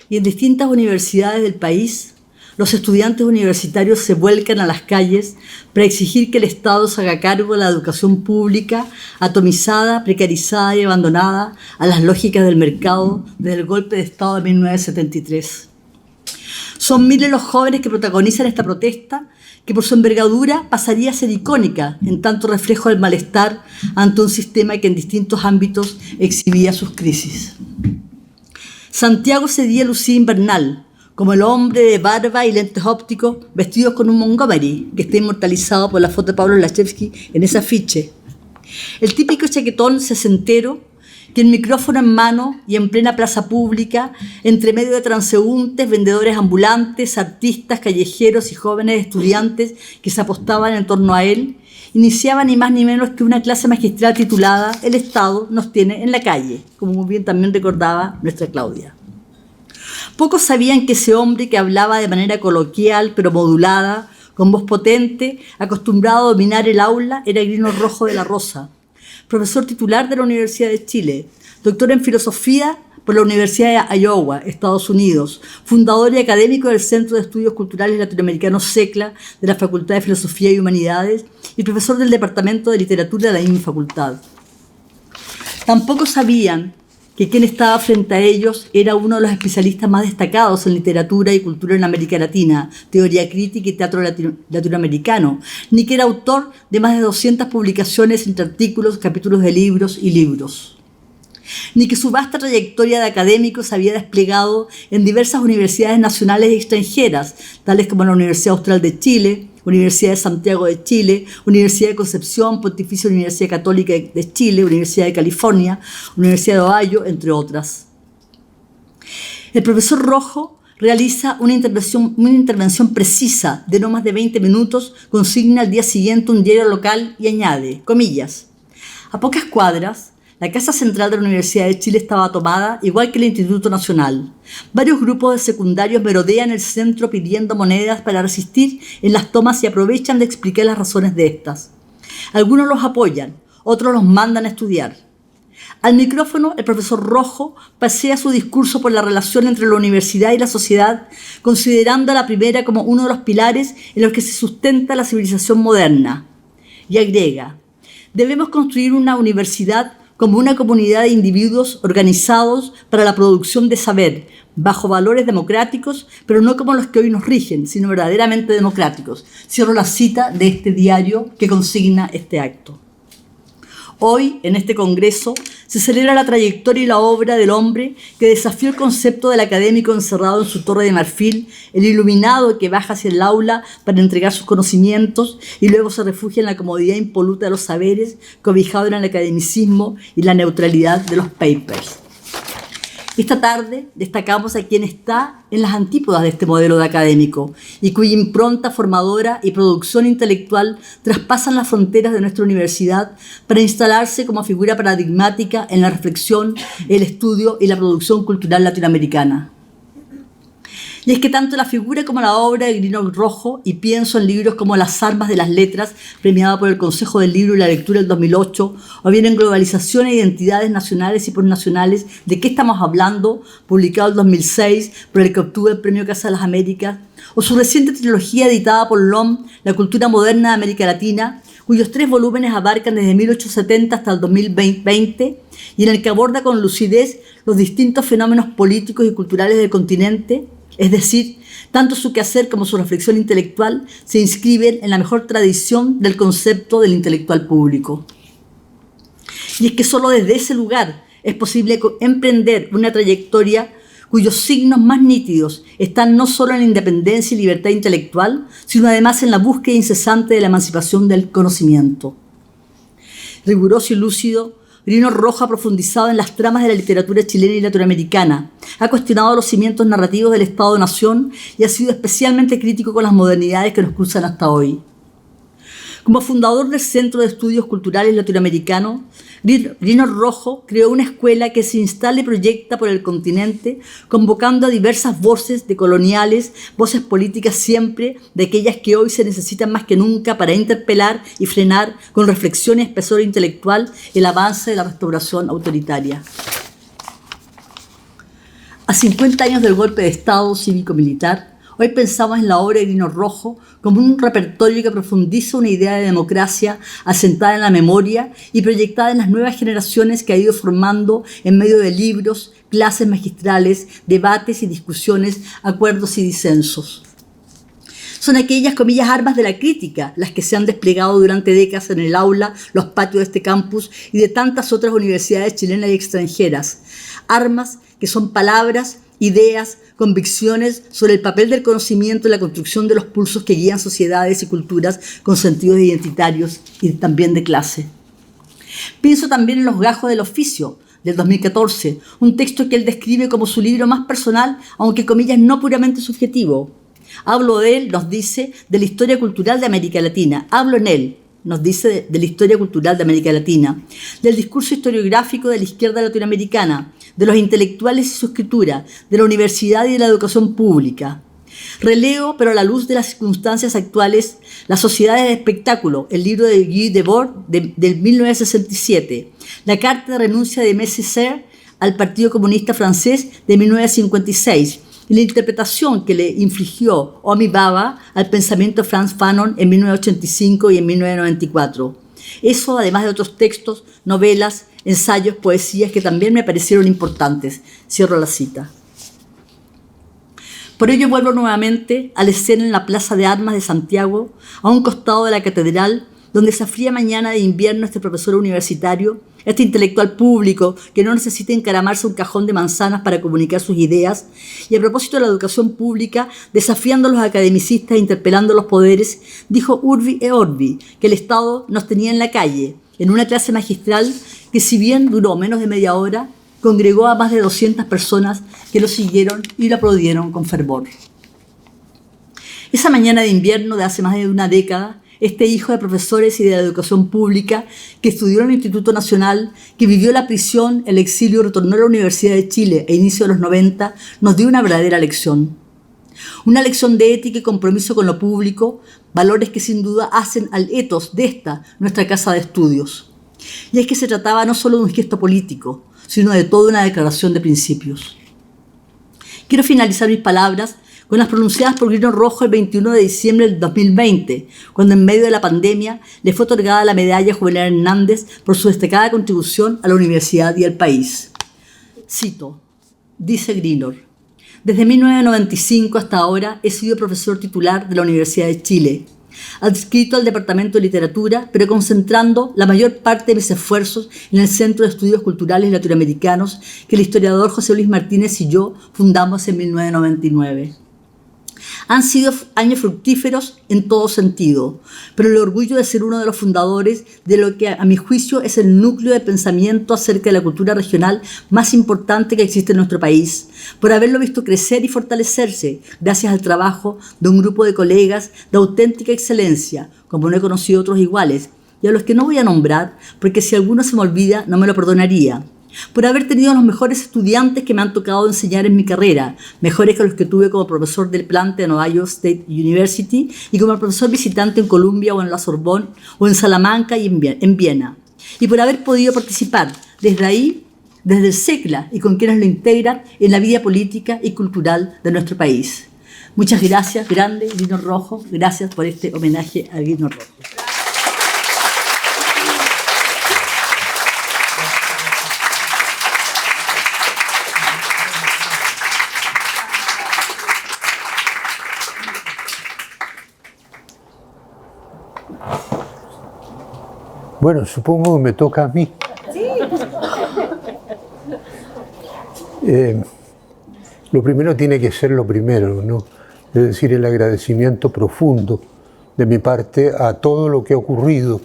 y en distintas universidades del país los estudiantes universitarios se vuelcan a las calles para exigir que el Estado se haga cargo de la educación pública atomizada, precarizada y abandonada a las lógicas del mercado desde el golpe de Estado de 1973. Son miles los jóvenes que protagonizan esta protesta que por su envergadura pasaría a ser icónica en tanto reflejo del malestar ante un sistema que en distintos ámbitos exhibía sus crisis. Santiago ese día lucía invernal, como el hombre de barba y lentes ópticos vestidos con un Montgomery, que está inmortalizado por la foto de Pablo Lachevsky en ese afiche. El típico chaquetón sesentero que el micrófono en mano y en plena plaza pública, entre medio de transeúntes, vendedores ambulantes, artistas, callejeros y jóvenes estudiantes que se apostaban en torno a él, iniciaba ni más ni menos que una clase magistral titulada El Estado nos tiene en la calle, como muy bien también recordaba nuestra Claudia. Pocos sabían que ese hombre que hablaba de manera coloquial pero modulada, con voz potente, acostumbrado a dominar el aula, era Grino Rojo de la Rosa, profesor titular de la Universidad de Chile, doctor en filosofía por la Universidad de Iowa, Estados Unidos, fundador y académico del Centro de Estudios Culturales Latinoamericanos CECLA de la Facultad de Filosofía y Humanidades y profesor del Departamento de Literatura de la misma facultad. Tampoco sabían que quien estaba frente a ellos era uno de los especialistas más destacados en literatura y cultura en América Latina, teoría crítica y teatro latinoamericano, ni que era autor de más de 200 publicaciones entre artículos, capítulos de libros y libros, ni que su vasta trayectoria de académico se había desplegado en diversas universidades nacionales y extranjeras, tales como la Universidad Austral de Chile, Universidad de Santiago de Chile, Universidad de Concepción, Pontificia Universidad Católica de Chile, Universidad de California, Universidad de Ohio, entre otras. El profesor Rojo realiza una intervención precisa de no más de 20 minutos, consigna al día siguiente un diario local y añade, comillas, a pocas cuadras, la Casa Central de la Universidad de Chile estaba tomada, igual que el Instituto Nacional. Varios grupos de secundarios merodean el centro pidiendo monedas para resistir en las tomas y aprovechan de explicar las razones de estas. Algunos los apoyan, otros los mandan a estudiar. Al micrófono, el profesor Rojo pasea su discurso por la relación entre la universidad y la sociedad, considerando a la primera como uno de los pilares en los que se sustenta la civilización moderna. Y agrega, debemos construir una universidad como una comunidad de individuos organizados para la producción de saber, bajo valores democráticos, pero no como los que hoy nos rigen, sino verdaderamente democráticos. Cierro la cita de este diario que consigna este acto. Hoy, en este congreso, se celebra la trayectoria y la obra del hombre que desafió el concepto del académico encerrado en su torre de marfil, el iluminado que baja hacia el aula para entregar sus conocimientos y luego se refugia en la comodidad impoluta de los saberes, cobijado en el academicismo y la neutralidad de los papers. Esta tarde destacamos a quien está en las antípodas de este modelo de académico y cuya impronta formadora y producción intelectual traspasan las fronteras de nuestra universidad para instalarse como figura paradigmática en la reflexión, el estudio y la producción cultural latinoamericana. Y es que tanto la figura como la obra de Grino Rojo, y pienso en libros como Las armas de las letras, premiado por el Consejo del Libro y la Lectura del 2008, o bien en Globalización e identidades nacionales y postnacionales, ¿de qué estamos hablando?, publicado en 2006, por el que obtuvo el Premio Casa de las Américas, o su reciente trilogía editada por LOM, La cultura moderna de América Latina, cuyos 3 volúmenes abarcan desde 1870 hasta el 2020, y en el que aborda con lucidez los distintos fenómenos políticos y culturales del continente. Es decir, tanto su quehacer como su reflexión intelectual se inscriben en la mejor tradición del concepto del intelectual público. Y es que solo desde ese lugar es posible emprender una trayectoria cuyos signos más nítidos están no solo en la independencia y libertad intelectual, sino además en la búsqueda incesante de la emancipación del conocimiento. Riguroso y lúcido, Grino Rojo ha profundizado en las tramas de la literatura chilena y latinoamericana, ha cuestionado los cimientos narrativos del Estado-Nación y ha sido especialmente crítico con las modernidades que nos cruzan hasta hoy. Como fundador del Centro de Estudios Culturales Latinoamericanos, Grino Rojo creó una escuela que se instala y proyecta por el continente, convocando a diversas voces decoloniales, voces políticas siempre, de aquellas que hoy se necesitan más que nunca para interpelar y frenar con reflexión y espesor intelectual el avance de la restauración autoritaria. A 50 años del golpe de Estado cívico-militar, hoy pensamos en la obra de Grino Rojo como un repertorio que profundiza una idea de democracia asentada en la memoria y proyectada en las nuevas generaciones que ha ido formando en medio de libros, clases magistrales, debates y discusiones, acuerdos y disensos. Son aquellas, comillas, armas de la crítica las que se han desplegado durante décadas en el aula, los patios de este campus y de tantas otras universidades chilenas y extranjeras. Armas que son palabras, ideas, convicciones sobre el papel del conocimiento en la construcción de los pulsos que guían sociedades y culturas con sentidos identitarios y también de clase. Pienso también en Los gajos del oficio, del 2014, un texto que él describe como su libro más personal, aunque comillas no puramente subjetivo. Hablo de él, nos dice, de la historia cultural de América Latina. Hablo en él, nos dice, de la historia cultural de América Latina, del discurso historiográfico de la izquierda latinoamericana, de los intelectuales y su escritura, de la universidad y de la educación pública. Releo, pero a la luz de las circunstancias actuales, Las sociedades de espectáculo, el libro de Guy Debord del 1967, la carta de renuncia de Aimé Césaire al Partido Comunista Francés de 1956, y la interpretación que le infligió Homi Bhabha al pensamiento de Frantz Fanon en 1985 y en 1994. Eso, además de otros textos, novelas, ensayos, poesías que también me parecieron importantes. Cierro la cita. Por ello vuelvo nuevamente a la escena en la Plaza de Armas de Santiago, a un costado de la catedral, donde esa fría mañana de invierno este profesor universitario, este intelectual público que no necesita encaramarse un cajón de manzanas para comunicar sus ideas, y a propósito de la educación pública, desafiando a los academicistas e interpelando a los poderes, dijo Urbi et Orbi que el Estado nos tenía en la calle, en una clase magistral que, si bien duró menos de media hora, congregó a más de 200 personas que lo siguieron y lo aplaudieron con fervor. Esa mañana de invierno de hace más de una década, este hijo de profesores y de la educación pública, que estudió en el Instituto Nacional, que vivió la prisión, el exilio, retornó a la Universidad de Chile a inicio de los 90, nos dio una verdadera lección. Una lección de ética y compromiso con lo público, valores que sin duda hacen al ethos de esta, nuestra casa de estudios. Y es que se trataba no solo de un gesto político, sino de toda una declaración de principios. Quiero finalizar mis palabras con las pronunciadas por Grino Rojo el 21 de diciembre del 2020, cuando en medio de la pandemia le fue otorgada la medalla Juvenal Hernández por su destacada contribución a la universidad y al país. Cito, dice Grino: desde 1995 hasta ahora he sido profesor titular de la Universidad de Chile. adscrito al Departamento de Literatura, pero concentrando la mayor parte de mis esfuerzos en el Centro de Estudios Culturales Latinoamericanos que el historiador José Luis Martínez y yo fundamos en 1999. Han sido años fructíferos en todo sentido, pero el orgullo de ser uno de los fundadores de lo que a mi juicio es el núcleo de pensamiento acerca de la cultura regional más importante que existe en nuestro país, por haberlo visto crecer y fortalecerse gracias al trabajo de un grupo de colegas de auténtica excelencia, como no he conocido otros iguales, y a los que no voy a nombrar, porque si alguno se me olvida no me lo perdonaría. Por haber tenido los mejores estudiantes que me han tocado enseñar en mi carrera, mejores que los que tuve como profesor del Plante en Ohio State University y como profesor visitante en Columbia o en la Sorbonne o en Salamanca y en Viena. Y por haber podido participar desde ahí, desde el SECLA y con quienes lo integran en la vida política y cultural de nuestro país. Muchas gracias, grande Guino Rojo, gracias por este homenaje a Guino Rojo. Bueno, supongo que me toca a mí. Lo primero tiene que ser lo primero, ¿no? Es decir, el agradecimiento profundo de mi parte a todo lo que ha ocurrido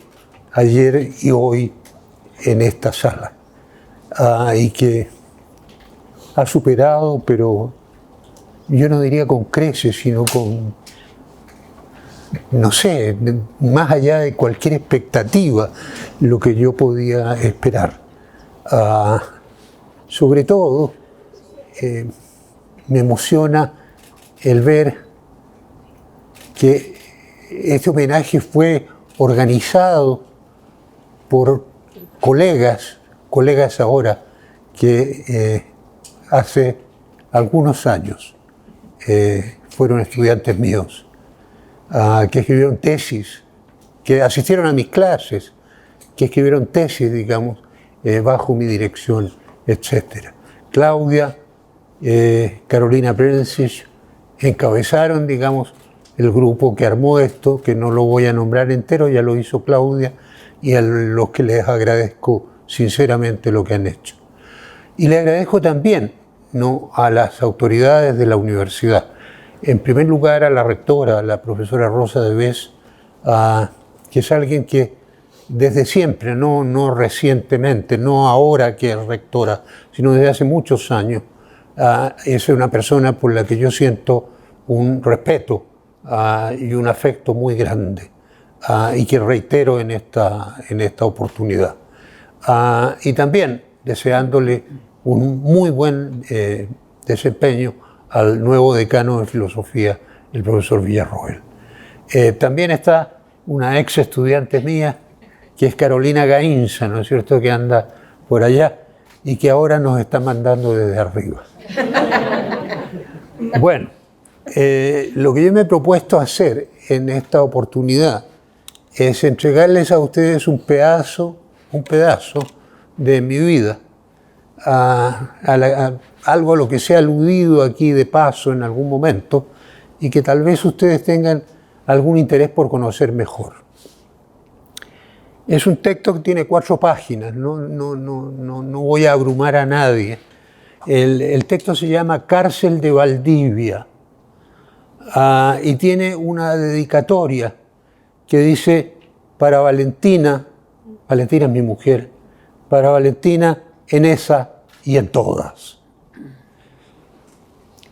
ayer y hoy en esta sala. Y que ha superado, pero yo no diría con creces, sino con, no sé, más allá de cualquier expectativa, lo que yo podía esperar. Sobre todo, me emociona el ver que este homenaje fue organizado por colegas ahora que hace algunos años fueron estudiantes míos, que escribieron tesis, que asistieron a mis clases, que escribieron tesis, digamos, bajo mi dirección, etc. Claudia, Carolina Prencic encabezaron, digamos, el grupo que armó esto, que no lo voy a nombrar entero, ya lo hizo Claudia, y a los que les agradezco sinceramente lo que han hecho. Y le agradezco también, ¿no?, a las autoridades de la universidad. En primer lugar, a la rectora, la profesora Rosa de Vez, que es alguien que desde siempre, no recientemente, no ahora que es rectora, sino desde hace muchos años, es una persona por la que yo siento un respeto y un afecto muy grande, y que reitero en esta oportunidad. Y también deseándole un muy buen desempeño al nuevo decano de filosofía, el profesor Villarroel. También está una ex estudiante mía, que es Carolina Gainza, ¿no es cierto?, que anda por allá y que ahora nos está mandando desde arriba. Bueno, lo que yo me he propuesto hacer en esta oportunidad es entregarles a ustedes un pedazo de mi vida, algo a lo que se ha aludido aquí de paso en algún momento y que tal vez ustedes tengan algún interés por conocer mejor. Es un texto que tiene 4 páginas, no voy a abrumar a nadie. El texto se llama Cárcel de Valdivia, y tiene una dedicatoria que dice: para Valentina es mi mujer, para Valentina en esa y en todas.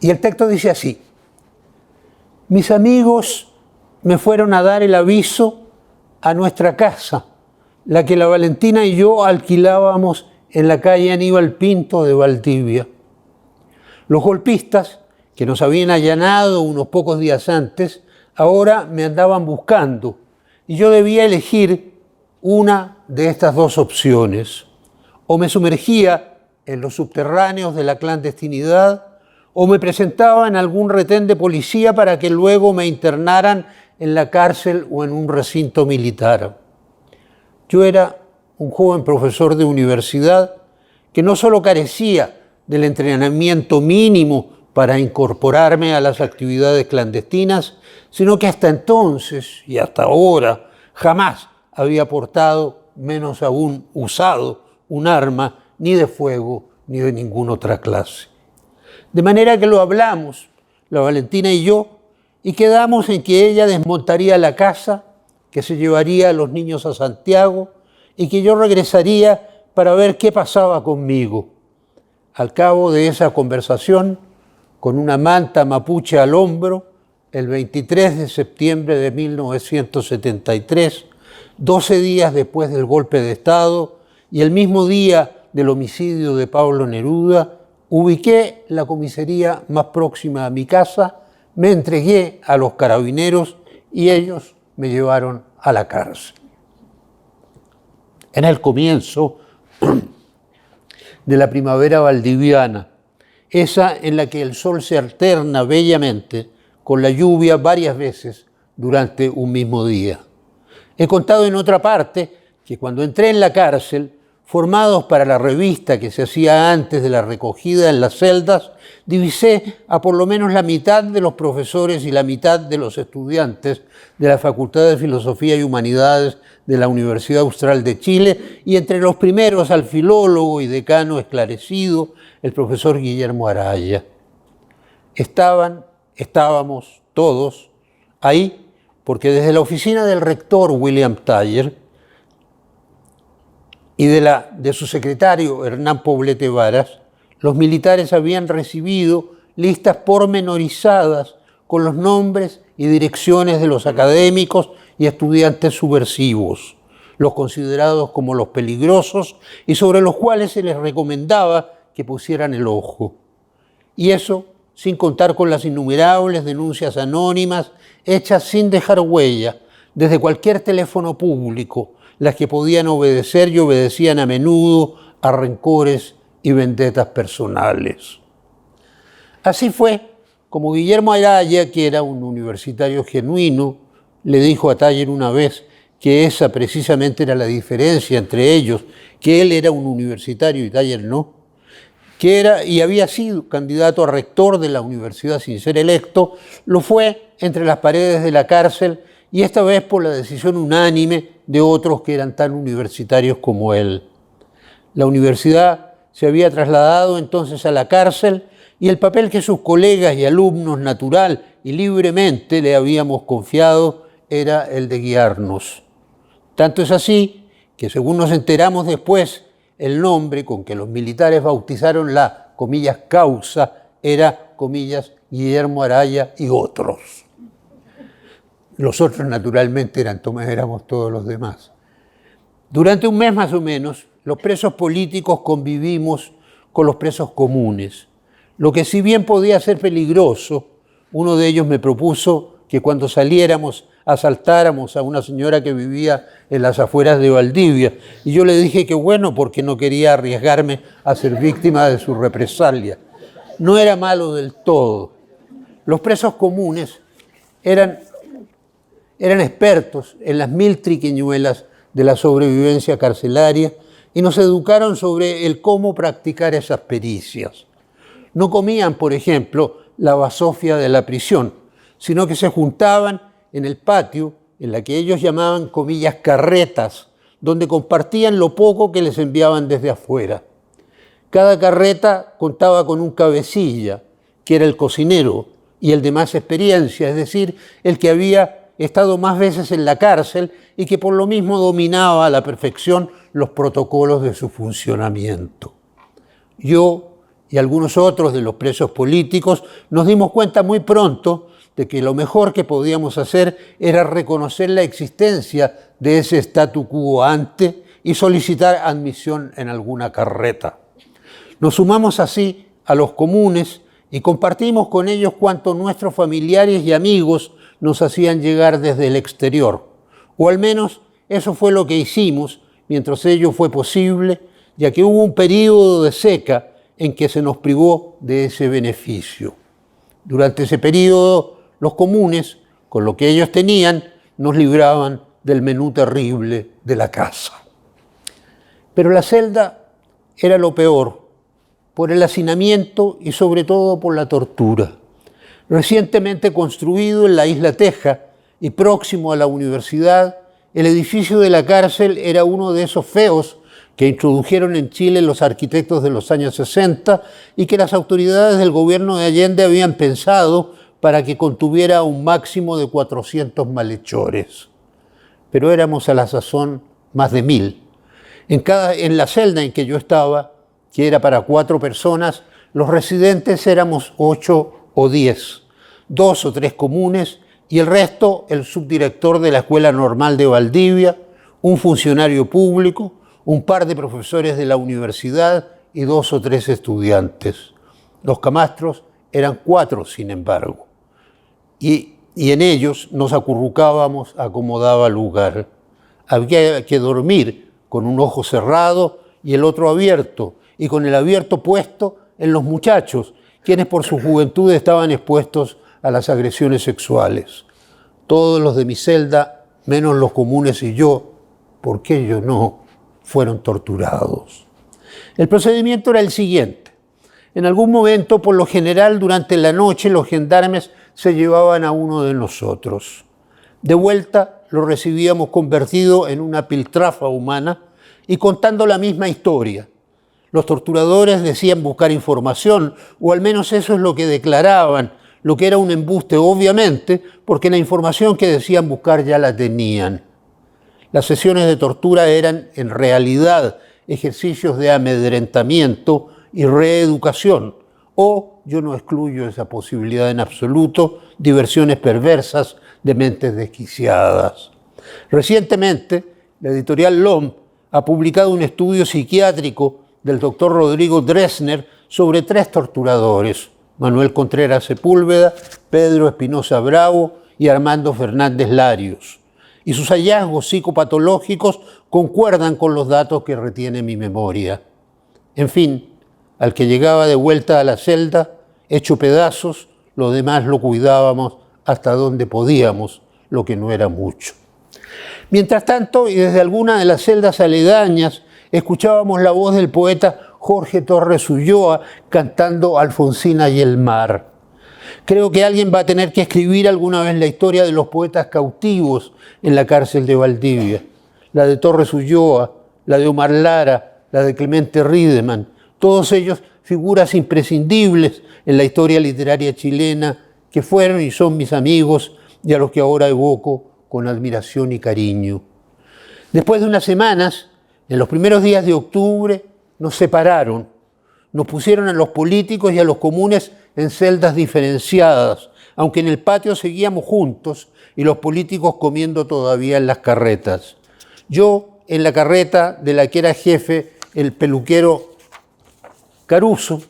Y el texto dice así: mis amigos me fueron a dar el aviso a nuestra casa, la que la Valentina y yo alquilábamos en la calle Aníbal Pinto de Valdivia. Los golpistas, que nos habían allanado unos pocos días antes, ahora me andaban buscando y yo debía elegir una de estas 2 opciones. O me sumergía en los subterráneos de la clandestinidad, o me presentaba en algún retén de policía para que luego me internaran en la cárcel o en un recinto militar. Yo era un joven profesor de universidad que no solo carecía del entrenamiento mínimo para incorporarme a las actividades clandestinas, sino que hasta entonces y hasta ahora jamás había portado, menos aún usado, un arma ni de fuego ni de ninguna otra clase. De manera que lo hablamos, la Valentina y yo, y quedamos en que ella desmontaría la casa, que se llevaría a los niños a Santiago y que yo regresaría para ver qué pasaba conmigo. Al cabo de esa conversación, con una manta mapuche al hombro, el 23 de septiembre de 1973, 12 días después del golpe de Estado y el mismo día del homicidio de Pablo Neruda, ubiqué la comisaría más próxima a mi casa, me entregué a los carabineros y ellos me llevaron a la cárcel. En el comienzo de la primavera valdiviana, esa en la que el sol se alterna bellamente con la lluvia varias veces durante un mismo día. He contado en otra parte que cuando entré en la cárcel, formados para la revista que se hacía antes de la recogida en las celdas, divisé a por lo menos la mitad de los profesores y la mitad de los estudiantes de la Facultad de Filosofía y Humanidades de la Universidad Austral de Chile, y entre los primeros al filólogo y decano esclarecido, el profesor Guillermo Araya. Estábamos todos ahí porque desde la oficina del rector William Thayer y de su secretario Hernán Poblete Varas, los militares habían recibido listas pormenorizadas con los nombres y direcciones de los académicos y estudiantes subversivos, los considerados como los peligrosos y sobre los cuales se les recomendaba que pusieran el ojo. Y eso sin contar con las innumerables denuncias anónimas hechas sin dejar huella desde cualquier teléfono público, las que podían obedecer y obedecían a menudo a rencores y vendetas personales. Así fue como Guillermo Araya, que era un universitario genuino, le dijo a Thayer una vez que esa precisamente era la diferencia entre ellos, que él era un universitario y Thayer no, que era y había sido candidato a rector de la universidad sin ser electo, lo fue entre las paredes de la cárcel y esta vez por la decisión unánime de otros que eran tan universitarios como él. La universidad se había trasladado entonces a la cárcel y el papel que sus colegas y alumnos natural y libremente le habíamos confiado era el de guiarnos. Tanto es así que, según nos enteramos después, el nombre con que los militares bautizaron la, comillas, causa era, comillas, Guillermo Araya y otros. Los otros, naturalmente, éramos todos los demás. Durante un mes más o menos, los presos políticos convivimos con los presos comunes. Lo que si bien podía ser peligroso, uno de ellos me propuso que cuando saliéramos asaltáramos a una señora que vivía en las afueras de Valdivia. Y yo le dije que bueno, porque no quería arriesgarme a ser víctima de su represalia. No era malo del todo. Los presos comunes eran expertos en las 1000 triquiñuelas de la sobrevivencia carcelaria y nos educaron sobre el cómo practicar esas pericias. No comían, por ejemplo, la basofia de la prisión, sino que se juntaban en el patio, en la que ellos llamaban, comillas, carretas, donde compartían lo poco que les enviaban desde afuera. Cada carreta contaba con un cabecilla, que era el cocinero, y el de más experiencia, es decir, el que había estado más veces en la cárcel y que por lo mismo dominaba a la perfección los protocolos de su funcionamiento. Yo y algunos otros de los presos políticos nos dimos cuenta muy pronto de que lo mejor que podíamos hacer era reconocer la existencia de ese statu quo ante y solicitar admisión en alguna carreta. Nos sumamos así a los comunes y compartimos con ellos cuanto nuestros familiares y amigos nos hacían llegar desde el exterior, o al menos eso fue lo que hicimos mientras ello fue posible, ya que hubo un período de seca en que se nos privó de ese beneficio. Durante ese período, los comunes, con lo que ellos tenían, nos libraban del menú terrible de la casa. Pero la celda era lo peor, por el hacinamiento y sobre todo por la tortura. Recientemente construido en la isla Teja y próximo a la universidad, el edificio de la cárcel era uno de esos feos que introdujeron en Chile los arquitectos de los años 60 y que las autoridades del gobierno de Allende habían pensado para que contuviera un máximo de 400 malhechores. Pero éramos a la sazón más de 1000. En la celda en que yo estaba, que era para 4 personas, los residentes éramos 8 o 10, 2 o 3 comunes y el resto el subdirector de la Escuela Normal de Valdivia, un funcionario público, un par de profesores de la universidad y 2 o 3 estudiantes. Los camastros eran 4, sin embargo, y en ellos nos acurrucábamos a como daba lugar. Había que dormir con un ojo cerrado y el otro abierto, y con el abierto puesto en los muchachos, quienes por su juventud estaban expuestos a las agresiones sexuales. Todos los de mi celda, menos los comunes y yo, porque ellos no, fueron torturados. El procedimiento era el siguiente. En algún momento, por lo general, durante la noche, los gendarmes se llevaban a uno de nosotros. De vuelta, lo recibíamos convertido en una piltrafa humana y contando la misma historia. Los torturadores decían buscar información, o al menos eso es lo que declaraban, lo que era un embuste, obviamente, porque la información que decían buscar ya la tenían. Las sesiones de tortura eran, en realidad, ejercicios de amedrentamiento y reeducación, o, yo no excluyo esa posibilidad en absoluto, diversiones perversas de mentes desquiciadas. Recientemente, la editorial LOM ha publicado un estudio psiquiátrico del doctor Rodrigo Dresner sobre 3 torturadores, Manuel Contreras Sepúlveda, Pedro Espinosa Bravo y Armando Fernández Larios. Y sus hallazgos psicopatológicos concuerdan con los datos que retiene mi memoria. En fin, al que llegaba de vuelta a la celda, hecho pedazos, lo demás lo cuidábamos hasta donde podíamos, lo que no era mucho. Mientras tanto, y desde alguna de las celdas aledañas, escuchábamos la voz del poeta Jorge Torres Ulloa cantando Alfonsina y el mar. Creo que alguien va a tener que escribir alguna vez la historia de los poetas cautivos en la cárcel de Valdivia. La de Torres Ulloa, la de Omar Lara, la de Clemente Riedemann. Todos ellos figuras imprescindibles en la historia literaria chilena que fueron y son mis amigos y a los que ahora evoco con admiración y cariño. Después de unas semanas, en los primeros días de octubre, nos separaron. Nos pusieron a los políticos y a los comunes en celdas diferenciadas, aunque en el patio seguíamos juntos y los políticos comiendo todavía en las carretas. Yo en la carreta de la que era jefe el peluquero Caruso,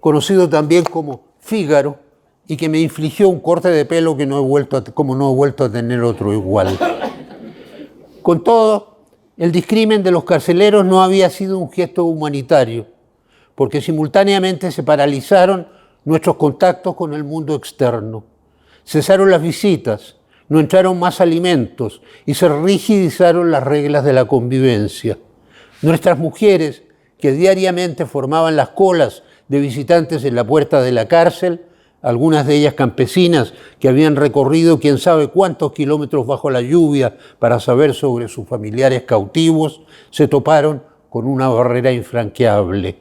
conocido también como Fígaro, y que me infligió un corte de pelo que no he vuelto a tener otro igual. Con todo, el discrimen de los carceleros no había sido un gesto humanitario, porque simultáneamente se paralizaron nuestros contactos con el mundo externo. Cesaron las visitas, no entraron más alimentos y se rigidizaron las reglas de la convivencia. Nuestras mujeres, que diariamente formaban las colas de visitantes en la puerta de la cárcel, algunas de ellas campesinas que habían recorrido quién sabe cuántos kilómetros bajo la lluvia para saber sobre sus familiares cautivos, se toparon con una barrera infranqueable.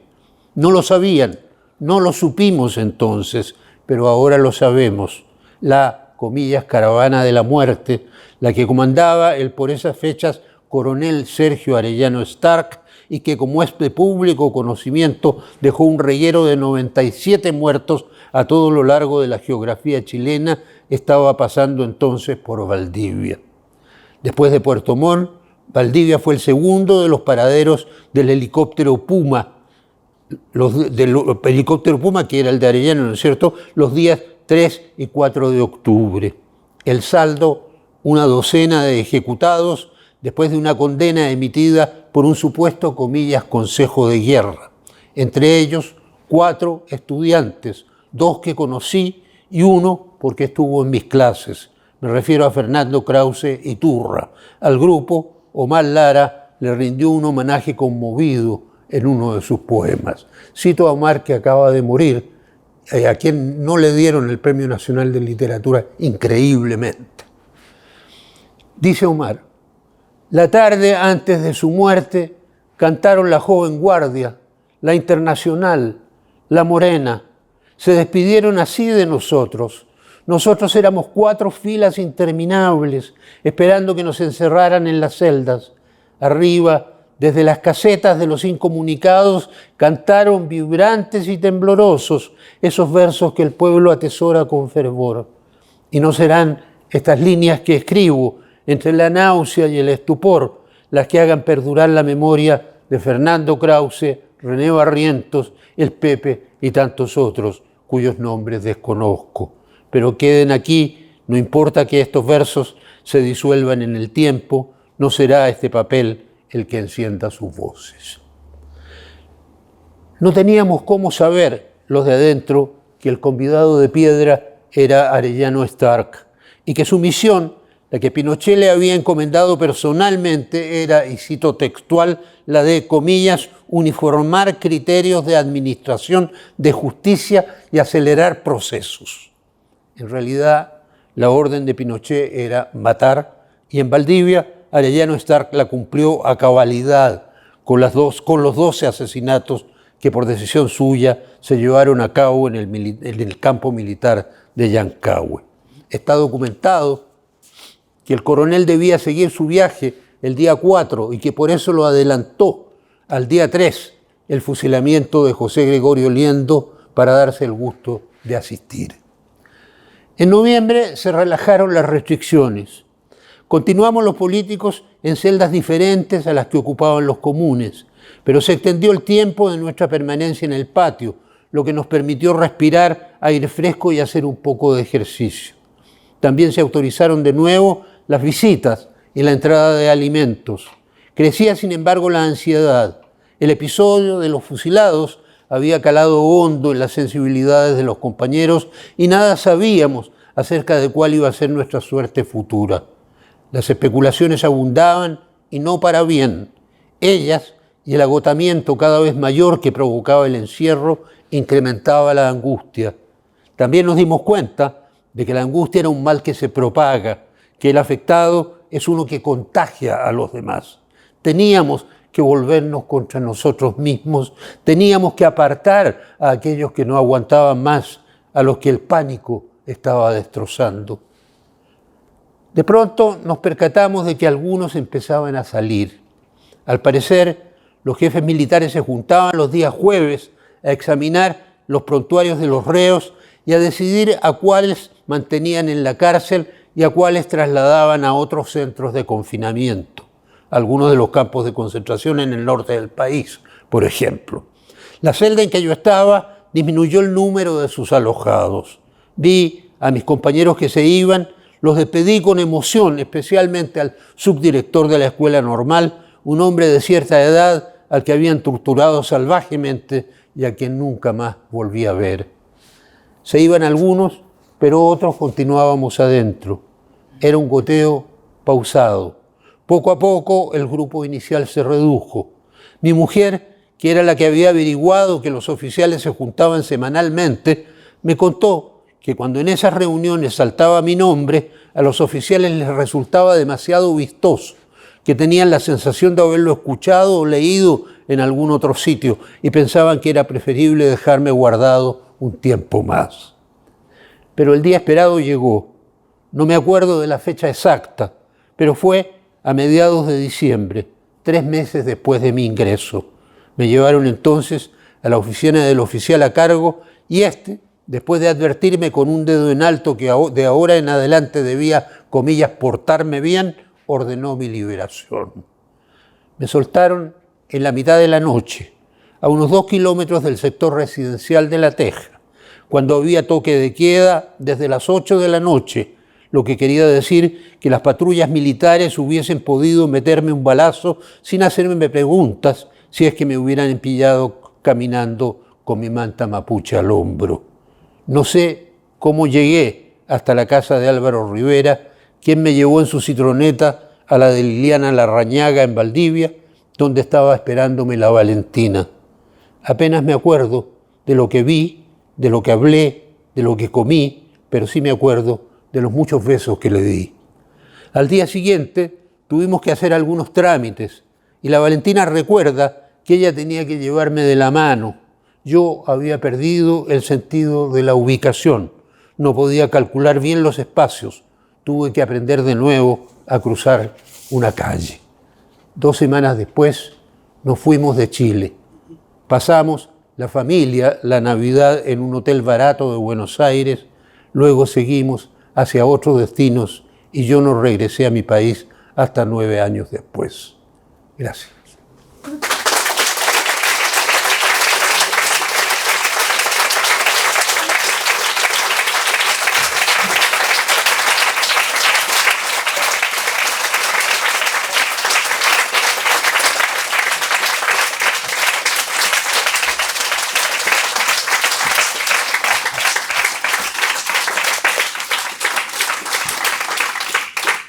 No lo sabían, no lo supimos entonces, pero ahora lo sabemos. La, comillas, caravana de la muerte, la que comandaba el por esas fechas coronel Sergio Arellano Stark, y que como es de público conocimiento dejó un reguero de 97 muertos a todo lo largo de la geografía chilena, estaba pasando entonces por Valdivia. Después de Puerto Montt, Valdivia fue el segundo de los paraderos del helicóptero Puma, del helicóptero Puma, que era el de Arellano, ¿no es cierto?, los días 3 y 4 de octubre. El saldo, una docena de ejecutados, después de una condena emitida por un supuesto, comillas, consejo de guerra. Entre ellos, 4 estudiantes, 2 que conocí y 1 porque estuvo en mis clases. Me refiero a Fernando Krause y Turra. Al grupo, Omar Lara le rindió un homenaje conmovido en uno de sus poemas. Cito a Omar, que acaba de morir, a quien no le dieron el Premio Nacional de Literatura, increíblemente. Dice Omar: la tarde antes de su muerte cantaron La Joven Guardia, La Internacional, La Morena. Se despidieron así de nosotros. Nosotros éramos 4 filas interminables, esperando que nos encerraran en las celdas. Arriba, desde las casetas de los incomunicados, cantaron vibrantes y temblorosos esos versos que el pueblo atesora con fervor. Y no serán estas líneas que escribo, entre la náusea y el estupor, las que hagan perdurar la memoria de Fernando Krause, René Barrientos, el Pepe y tantos otros, cuyos nombres desconozco. Pero queden aquí, no importa que estos versos se disuelvan en el tiempo, no será este papel el que encienda sus voces. No teníamos cómo saber, los de adentro, que el convidado de piedra era Arellano Stark y que su misión, la que Pinochet le había encomendado personalmente, era, y cito textual, la de, comillas, uniformar criterios de administración de justicia y acelerar procesos. En realidad, la orden de Pinochet era matar, y en Valdivia, Arellano Stark la cumplió a cabalidad con los 12 asesinatos que por decisión suya se llevaron a cabo en el campo militar de Yancahue. Está documentado que el coronel debía seguir su viaje el día 4 y que por eso lo adelantó al día 3, el fusilamiento de José Gregorio Liendo, para darse el gusto de asistir. En noviembre se relajaron las restricciones. Continuamos los políticos en celdas diferentes a las que ocupaban los comunes, pero se extendió el tiempo de nuestra permanencia en el patio, lo que nos permitió respirar aire fresco y hacer un poco de ejercicio. También se autorizaron de nuevo las visitas y la entrada de alimentos. Crecía, sin embargo, la ansiedad. El episodio de los fusilados había calado hondo en las sensibilidades de los compañeros y nada sabíamos acerca de cuál iba a ser nuestra suerte futura. Las especulaciones abundaban y no para bien. Ellas y el agotamiento cada vez mayor que provocaba el encierro incrementaba la angustia. También nos dimos cuenta de que la angustia era un mal que se propaga, que el afectado es uno que contagia a los demás. Teníamos que volvernos contra nosotros mismos, teníamos que apartar a aquellos que no aguantaban más, a los que el pánico estaba destrozando. De pronto nos percatamos de que algunos empezaban a salir. Al parecer, los jefes militares se juntaban los días jueves a examinar los prontuarios de los reos y a decidir a cuáles mantenían en la cárcel y a cuáles trasladaban a otros centros de confinamiento, algunos de los campos de concentración en el norte del país, por ejemplo. La celda en que yo estaba disminuyó el número de sus alojados. Vi a mis compañeros que se iban, los despedí con emoción, especialmente al subdirector de la escuela normal, un hombre de cierta edad al que habían torturado salvajemente y a quien nunca más volví a ver. Se iban algunos, pero otros continuábamos adentro. Era un goteo pausado. Poco a poco el grupo inicial se redujo. Mi mujer, que era la que había averiguado que los oficiales se juntaban semanalmente, me contó que cuando en esas reuniones saltaba mi nombre, a los oficiales les resultaba demasiado vistoso, que tenían la sensación de haberlo escuchado o leído en algún otro sitio y pensaban que era preferible dejarme guardado un tiempo más. Pero el día esperado llegó. No me acuerdo de la fecha exacta, pero fue a mediados de diciembre, 3 meses después de mi ingreso. Me llevaron entonces a la oficina del oficial a cargo y después de advertirme con un dedo en alto que de ahora en adelante debía, comillas, portarme bien, ordenó mi liberación. Me soltaron en la mitad de la noche, a unos 2 kilómetros del sector residencial de La Teja, cuando había toque de queda desde las 8 de la noche, lo que quería decir que las patrullas militares hubiesen podido meterme un balazo sin hacerme preguntas si es que me hubieran pillado caminando con mi manta mapuche al hombro. No sé cómo llegué hasta la casa de Álvaro Rivera, quien me llevó en su citroneta a la de Liliana Larrañaga en Valdivia, donde estaba esperándome la Valentina. Apenas me acuerdo de lo que vi, de lo que hablé, de lo que comí, pero sí me acuerdo de los muchos besos que le di. Al día siguiente tuvimos que hacer algunos trámites y la Valentina recuerda que ella tenía que llevarme de la mano. Yo había perdido el sentido de la ubicación, no podía calcular bien los espacios, tuve que aprender de nuevo a cruzar una calle. 2 semanas después nos fuimos de Chile. Pasamos la familia la Navidad en un hotel barato de Buenos Aires, luego seguimos hacia otros destinos y yo no regresé a mi país hasta 9 años después. Gracias.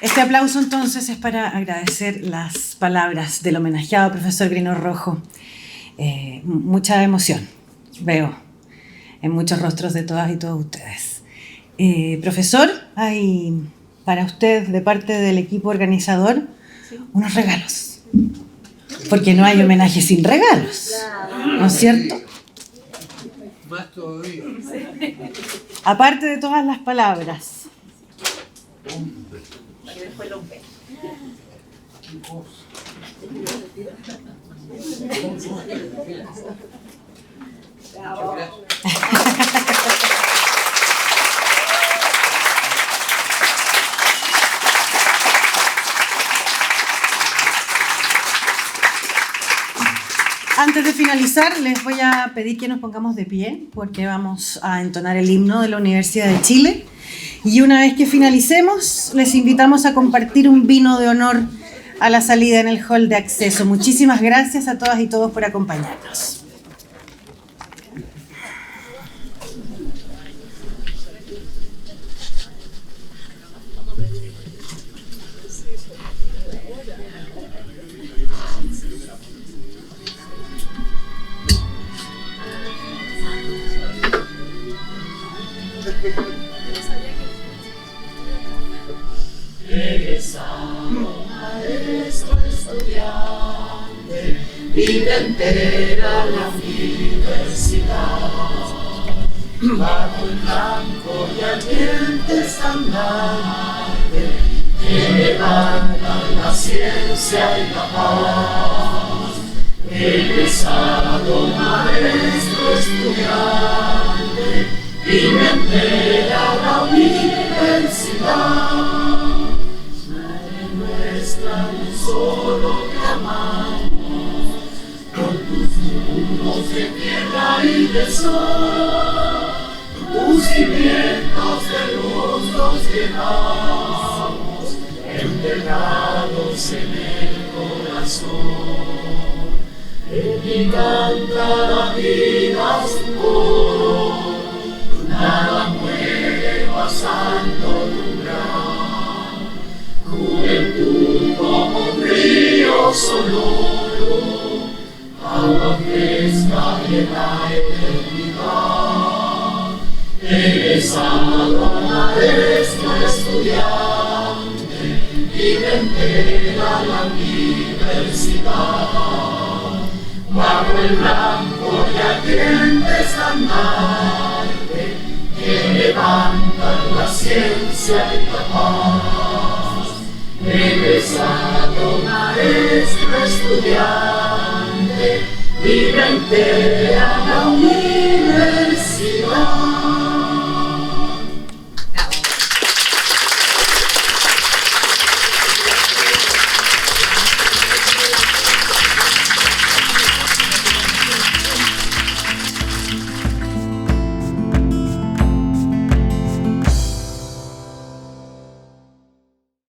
Este aplauso entonces es para agradecer las palabras del homenajeado profesor Grino Rojo. Mucha emoción veo en muchos rostros de todas y todos ustedes. Profesor, hay para usted de parte del equipo organizador unos regalos. Porque no hay homenaje sin regalos, ¿no es cierto? Más todavía. Aparte de todas las palabras. Antes de finalizar, les voy a pedir que nos pongamos de pie porque vamos a entonar el himno de la Universidad de Chile. Y una vez que finalicemos, les invitamos a compartir un vino de honor a la salida en el hall de acceso. Muchísimas gracias a todas y todos por acompañarnos. Egresado, maestro, estudiante, vida entera la universidad. Bajo el blanco y ardiente estandarte que levantan la ciencia y la paz. Egresado, maestro, estudiante, vida entera la universidad. No solo te amamos, con tus muros de tierra y de sol, tus cimientos de luz los llevamos, enterrados en el corazón. En mi cantar vida oscuro, nada muere pasando tu gran juventud como un río sonoro, agua fresca y en la eternidad. Egresado, maestro, estudiante, vida entera la universidad. Bajo el blanco y ardiente estandarte que levantan la ciencia y la paz. Egresado, maestro, estudiante, vida entera la universidad.